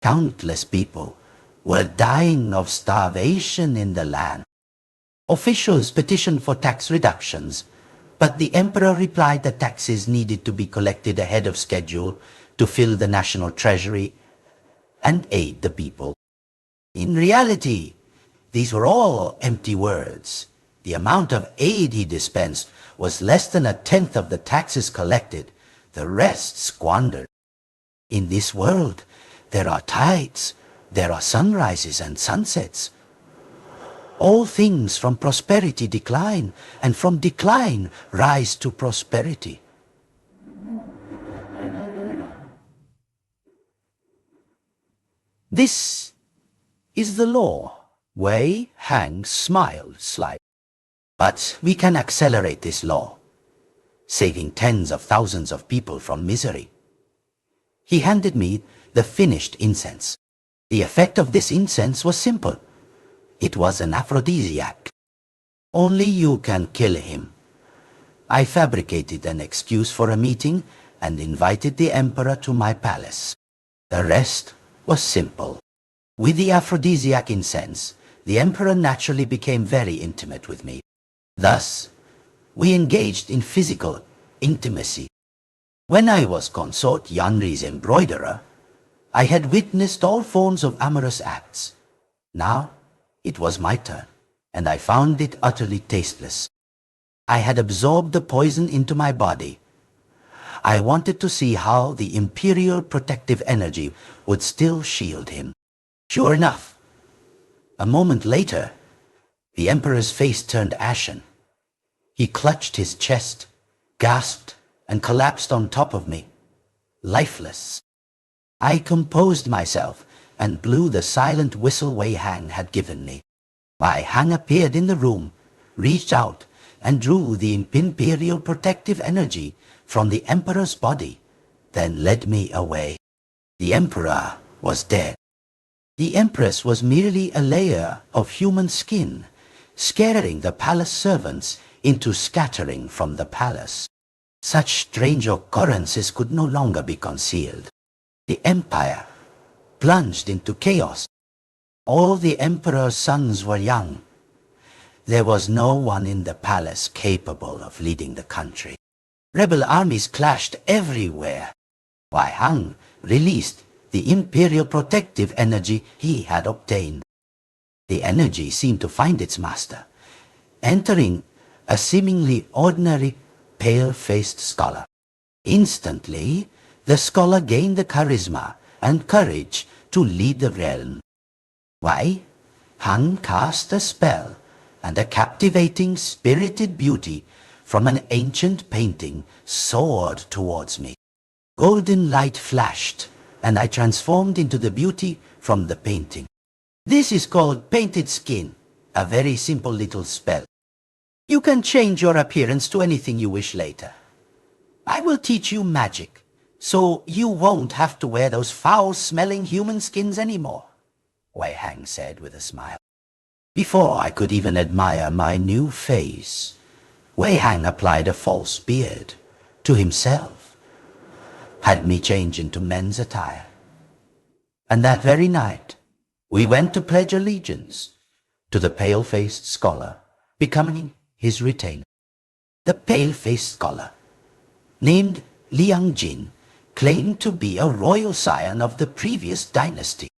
Speaker 1: Countless people were dying of starvation in the land. Officials petitioned for tax reductions, but the emperor replied that taxes needed to be collected ahead of schedule to fill the national treasury and aid the people. In reality, these were all empty words. The amount of aid he dispensed was less than a tenth of the taxes collected, the rest squandered. In this world, there are tides, there are sunrises and sunsets. All things from prosperity decline, and from decline rise to prosperity. This is the law. Wei Han smiled slightly. But we can accelerate this law, saving tens of thousands of people from misery. He handed me the finished incense. The effect of this incense was simple. It was an aphrodisiac. Only you can kill him. I fabricated an excuse for a meeting and invited the emperor to my palace. The rest was simple. With the aphrodisiac incense, the emperor naturally became very intimate with me. Thus, we engaged in physical intimacy. When I was consort Yanri's embroiderer, I had witnessed all forms of amorous acts. Now, it was my turn, and I found it utterly tasteless. I had absorbed the poison into my body. I wanted to see how the imperial protective energy would still shield him. Sure enough, a moment later, the emperor's face turned ashen. He clutched his chest, gasped, and collapsed on top of me, lifeless. I composed myself and blew the silent whistle Wei Han had given me. Wei Han appeared in the room, reached out, and drew the imperial protective energy from the emperor's body, then led me away. The emperor was dead. The empress was merely a layer of human skin, scaring the palace servants into scattering from the palace. Such strange occurrences could no longer be concealed. The empire plunged into chaos. All the emperor's sons were young. There was no one in the palace capable of leading the country. Rebel armies clashed everywhere. Wei Hang released the imperial protective energy he had obtained. The energy seemed to find its master, entering a seemingly ordinary pale-faced scholar. Instantly, the scholar gained the charisma and courage to lead the realm. Wei Hang cast a spell, and a captivating, spirited beauty from an ancient painting soared towards me. Golden light flashed, and I transformed into the beauty from the painting. This is called painted skin, a very simple little spell. You can change your appearance to anything you wish later. I will teach you magic, so you won't have to wear those foul-smelling human skins anymore, Wei Hang said with a smile. Before I could even admire my new face, Wei Hang applied a false beard to himself, had me change into men's attire. And that very night, we went to pledge allegiance to the pale-faced scholar, becoming his retainer. The pale-faced scholar, named Liang Jin, claimed to be a royal scion of the previous dynasty.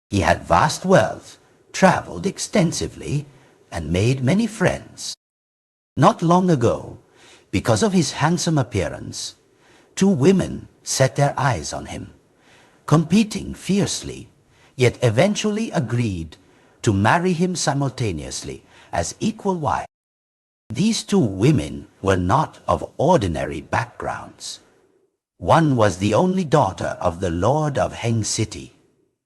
Speaker 1: He had vast wealth, traveled extensively, and made many friends. Not long ago, because of his handsome appearance, 2 women set their eyes on him, competing fiercely, yet eventually agreed to marry him simultaneously as equal wives. These 2 women were not of ordinary backgrounds. One was the only daughter of the Lord of Heng City,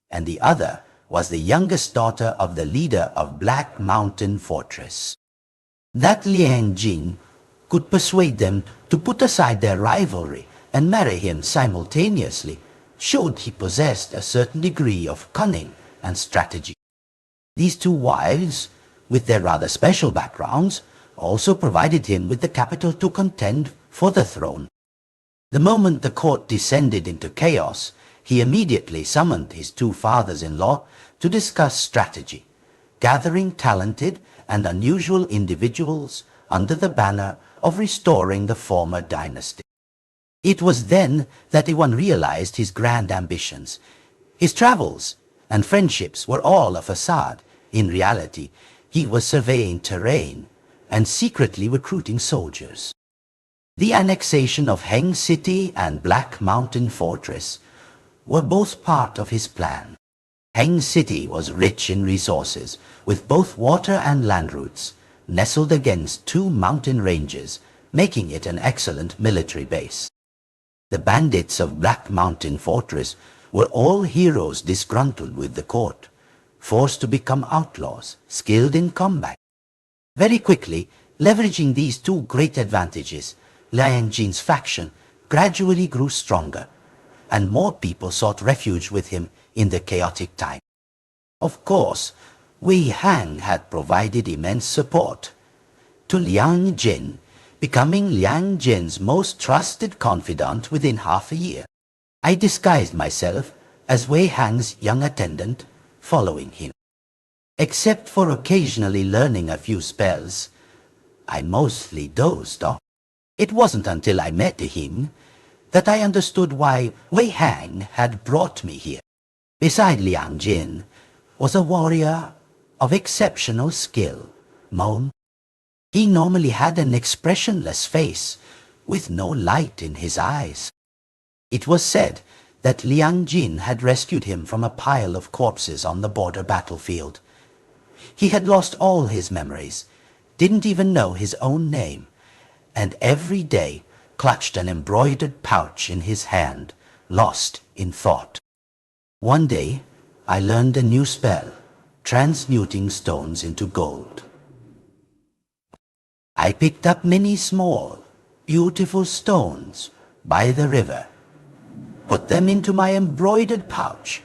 Speaker 1: and the other was the youngest daughter of the leader of Black Mountain Fortress. That Liang Jin could persuade them to put aside their rivalry and marry him simultaneously showed he possessed a certain degree of cunning and strategy. These 2 wives, with their rather special backgrounds, also provided him with the capital to contend for the throne. The moment the court descended into chaos, he immediately summoned his 2 fathers-in-law to discuss strategy, gathering talented and unusual individuals under the banner of restoring the former dynasty. It was then that one realized his grand ambitions. His travels and friendships were all a facade. In reality, he was surveying terrain and secretly recruiting soldiers. The annexation of Heng City and Black Mountain Fortress were both part of his plan. Heng City was rich in resources, with both water and land routes, nestled against 2 mountain ranges, making it an excellent military base. The bandits of Black Mountain Fortress were all heroes disgruntled with the court, forced to become outlaws, skilled in combat. Very quickly, leveraging these 2 great advantages, Liang Jin's faction gradually grew stronger, and more people sought refuge with him in the chaotic time. Of course, Wei Hang had provided immense support to Liang Jin, becoming Liang Jin's most trusted confidant within half a year. I disguised myself as Wei Hang's young attendant, following him. Except for occasionally learning a few spells, I mostly dozed off. It wasn't until I met him that I understood why Wei Hang had brought me here. Beside Liang Jin was a warrior of exceptional skill, Mon. He normally had an expressionless face, with no light in his eyes. It was said that Liang Jin had rescued him from a pile of corpses on the border battlefield. He had lost all his memories, didn't even know his own name, and every day clutched an embroidered pouch in his hand, lost in thought. One day, I learned a new spell, transmuting stones into gold. I picked up many small, beautiful stones by the river, put them into my embroidered pouch,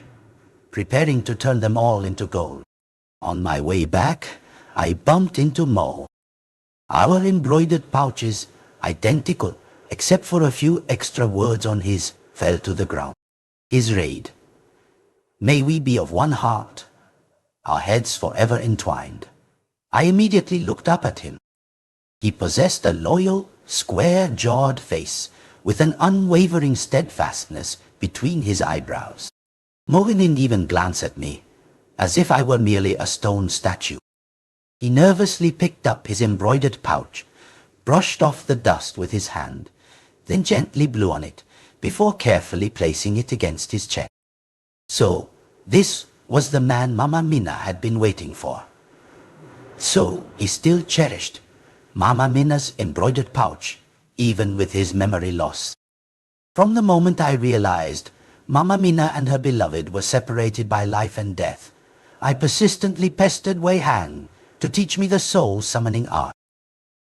Speaker 1: preparing to turn them all into gold. On my way back, I bumped into Mo. Our embroidered pouches, identical, except for a few extra words on his, fell to the ground. His raid. May we be of one heart, our heads forever entwined. I immediately looked up at him. He possessed a loyal, square-jawed face with an unwavering steadfastness between his eyebrows. Mo didn't even glance at me, as if I were merely a stone statue. He nervously picked up his embroidered pouch, brushed off the dust with his hand, then gently blew on it, before carefully placing it against his chest. So, this was the man Mama Mina had been waiting for. So, he still cherished Mama Mina's embroidered pouch, even with his memory lost. From the moment I realized Mama Mina and her beloved were separated by life and death, I persistently pestered Wei Hang to teach me the soul-summoning art.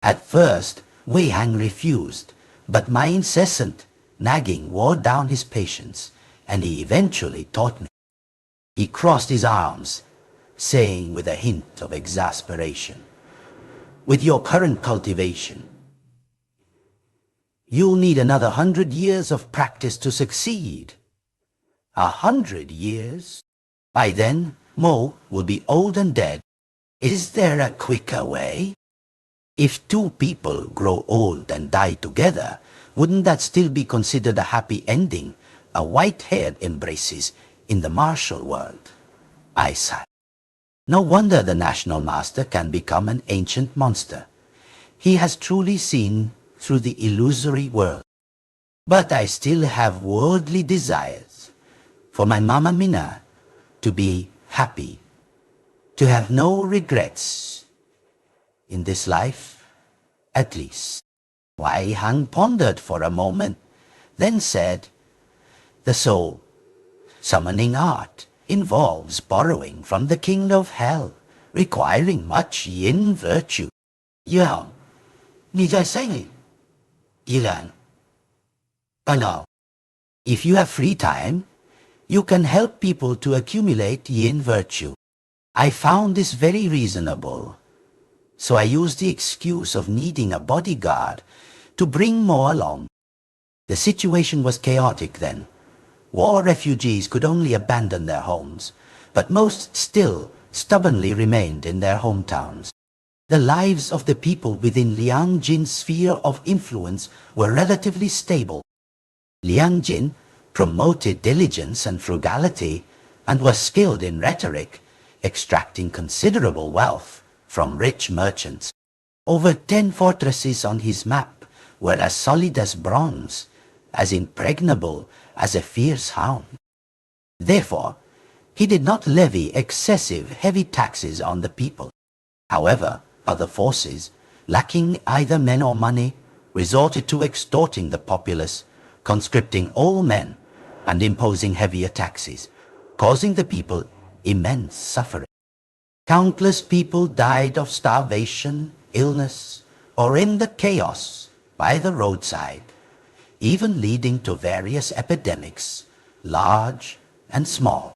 Speaker 1: At first, Wei Hang refused, but my incessant nagging wore down his patience, and he eventually taught me. He crossed his arms, saying with a hint of exasperation, "With your current cultivation, you'll need another 100 years of practice to succeed." 100 years? By then, Mo will be old and dead. Is there a quicker way? If two people grow old and die together, wouldn't that still be considered a happy ending, a white-haired embraces in the martial world? I sighed. No wonder the National Master can become an ancient monster. He has truly seen through the illusory world. But I still have worldly desires. For my Mama Mina to be happy, to have no regrets. In this life, at least. Wei Hang pondered for a moment, then said, "The soul summoning art involves borrowing from the king of hell, requiring much yin virtue." 约翰，你在saying it? 依然。I know. If you have free time, you can help people to accumulate yin virtue. I found this very reasonable, so I used the excuse of needing a bodyguard to bring Mo along. The situation was chaotic then. War refugees could only abandon their homes, but most still stubbornly remained in their hometowns. The lives of the people within Liang Jin's sphere of influence were relatively stable. Liang Jin promoted diligence and frugality and was skilled in rhetoric, extracting considerable wealth from rich merchants. Over 10 fortresses on his map were as solid as bronze, as impregnable as a fierce hound. Therefore, he did not levy excessive heavy taxes on the people. However, other forces, lacking either men or money, resorted to extorting the populace, conscripting all men, and imposing heavier taxes, causing the people immense suffering. Countless people died of starvation, illness, or in the chaos by the roadside, even leading to various epidemics, large and small.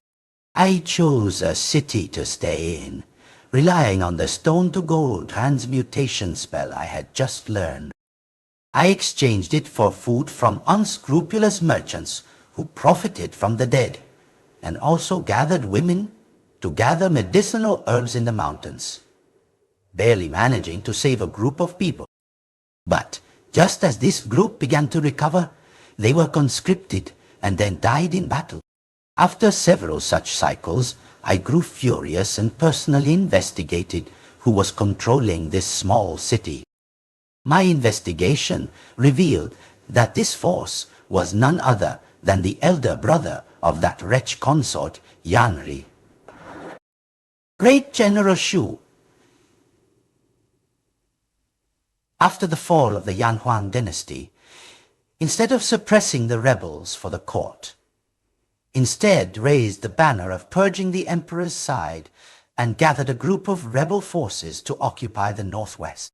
Speaker 1: I chose a city to stay in, relying on the stone-to-gold transmutation spell I had just learned. I exchanged it for food from unscrupulous merchants who profited from the dead, and also gathered women to gather medicinal herbs in the mountains, barely managing to save a group of people. But just as this group began to recover, they were conscripted and then died in battle. After several such cycles, I grew furious and personally investigated who was controlling this small city. My investigation revealed that this force was none other than the elder brother of that wretch consort, Yanri. Great General Shu. After the fall of the Yanhuang dynasty, instead of suppressing the rebels for the court, instead raised the banner of purging the emperor's side and gathered a group of rebel forces to occupy the northwest.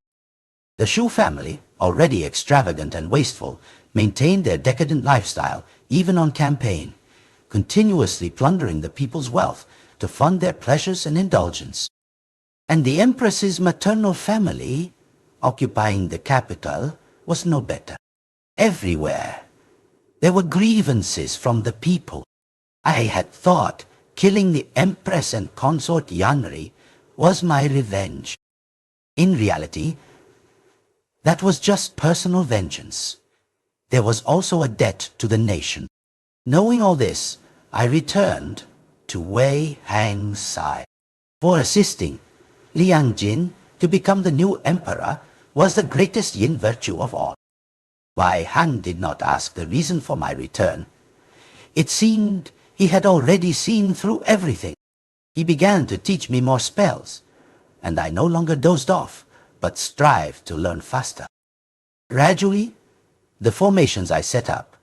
Speaker 1: The Shu family, already extravagant and wasteful, maintained their decadent lifestyle even on campaign, continuously plundering the people's wealth to fund their pleasures and indulgence. And the empress's maternal family, occupying the capital, was no better. Everywhere, there were grievances from the people. I had thought killing the Empress and Consort Yanri was my revenge. In reality, that was just personal vengeance. There was also a debt to the nation. Knowing all this, I returned to Wei Hang's side. For assisting Liang Jin to become the new emperor was the greatest yin virtue of all. Wei Hang did not ask the reason for my return. It seemed he had already seen through everything. He began to teach me more spells, and I no longer dozed off, but strived to learn faster. Gradually, the formations I set up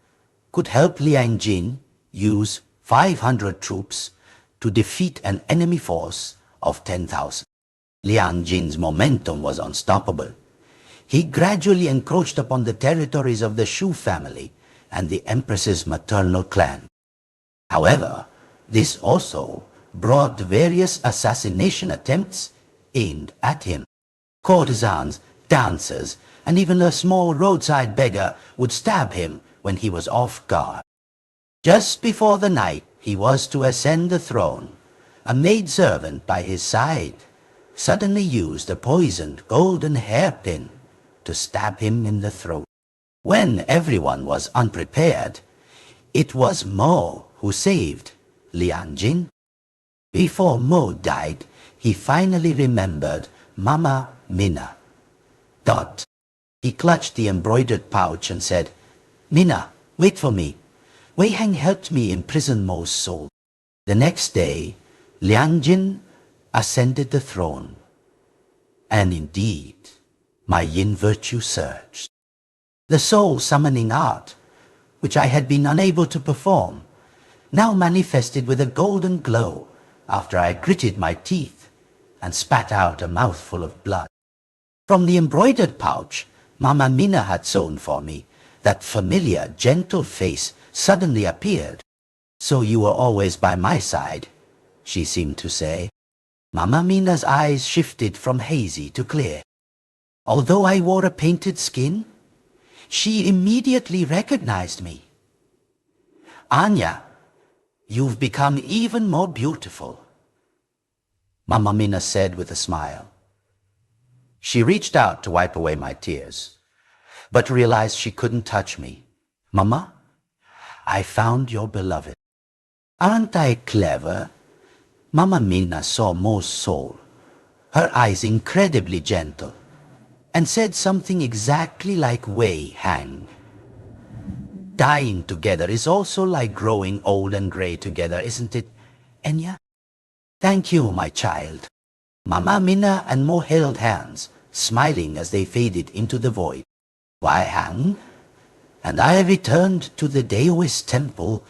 Speaker 1: could help Liang Jin use 500 troops to defeat an enemy force of 10,000. Liang Jin's momentum was unstoppable. He gradually encroached upon the territories of the Shu family and the Empress's maternal clan. However, this also brought various assassination attempts aimed at him. Courtesans, dancers, and even a small roadside beggar would stab him when he was off guard. Just before the night he was to ascend the throne, a maidservant by his side suddenly used a poisoned golden hairpin to stab him in the throat. When everyone was unprepared, it was Mo who saved Liang Jin. Before Mo died, he finally remembered Mama Mina. He clutched the embroidered pouch and said, "Mina, wait for me." Wei Hang helped me imprison Mo's soul. The next day, Liang Jin ascended the throne. And indeed, my yin virtue surged. The soul-summoning art, which I had been unable to perform, now manifested with a golden glow after I gritted my teeth and spat out a mouthful of blood. From the embroidered pouch Mama Mina had sewn for me, that familiar, gentle face suddenly appeared. "So you were always by my side," she seemed to say. Mama Mina's eyes shifted from hazy to clear. Although I wore a painted skin, she immediately recognized me. "Anya, you've become even more beautiful," Mama Mina said with a smile. She reached out to wipe away my tears, but realized she couldn't touch me. "Mama, I found your beloved." "Aren't I clever?" Mama Mina saw Mo's soul, her eyes incredibly gentle, and said something exactly like Wei Hang. "Dying together is also like growing old and gray together, isn't it, Enya?" "Thank you, my child." Mama Mina and Mo held hands, smiling as they faded into the void. Wei Hang and I returned to the Daoist temple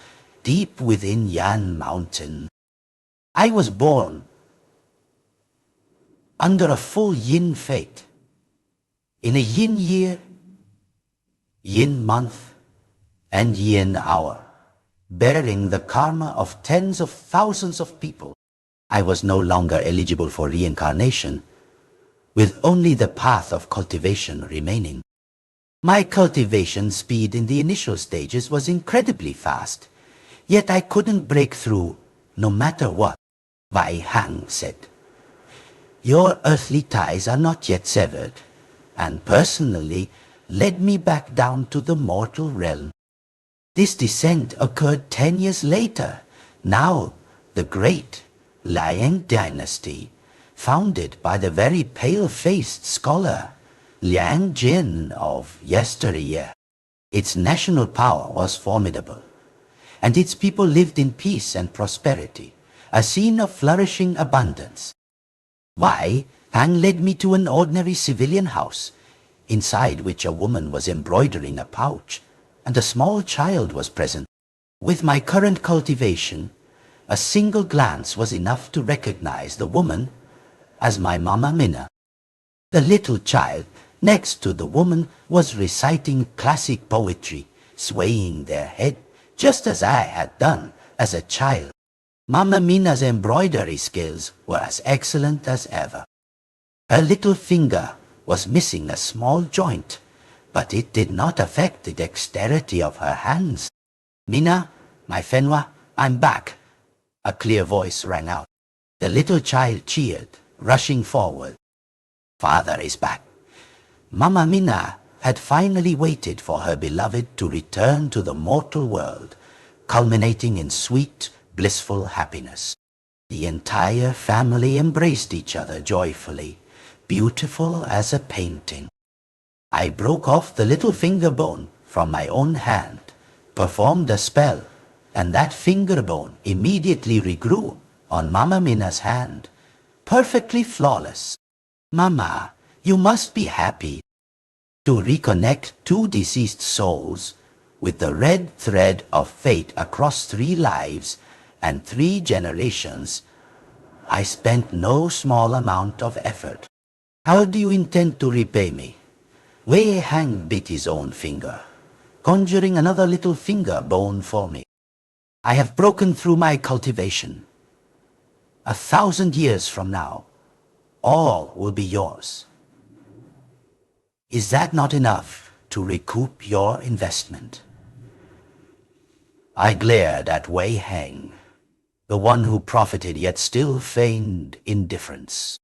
Speaker 1: deep within Yan Mountain. I was born under a full yin fate, in a yin year, yin month, and yin hour, bearing the karma of tens of thousands of people. I was no longer eligible for reincarnation, with only the path of cultivation remaining. My cultivation speed in the initial stages was incredibly fast, yet I couldn't break through no matter what. Wei Hang said, "Your earthly ties are not yet severed," and personally led me back down to the mortal realm. This descent occurred 10 years later. Now the great Liang dynasty, founded by the very pale-faced scholar Liang Jin of yesteryear. Its national power was formidable, and its people lived in peace and prosperity, a scene of flourishing abundance. Wei Hang led me to an ordinary civilian house, inside which a woman was embroidering a pouch, and a small child was present. With my current cultivation, a single glance was enough to recognize the woman as my Mama Mina. The little child next to the woman was reciting classic poetry, swaying their head just as I had done as a child. Mama Mina's embroidery skills were as excellent as ever. Her little finger was missing a small joint, but it did not affect the dexterity of her hands. "Mina, my Fenwa, I'm back," a clear voice rang out. The little child cheered, rushing forward. "Father is back." Mama Mina had finally waited for her beloved to return to the mortal world, culminating in sweet, blissful happiness. The entire family embraced each other joyfully, beautiful as a painting. I broke off the little finger bone from my own hand, performed a spell, and that finger bone immediately regrew on Mama Mina's hand, perfectly flawless. "Mama, you must be happy." To reconnect two deceased souls with the red thread of fate across 3 lives and 3 generations, I spent no small amount of effort. "How do you intend to repay me?" Wei Hang bit his own finger, conjuring another little finger bone for me. "I have broken through my cultivation. 1,000 years from now, all will be yours. Is that not enough to recoup your investment?" I glared at Wei Hang, the one who profited yet still feigned indifference.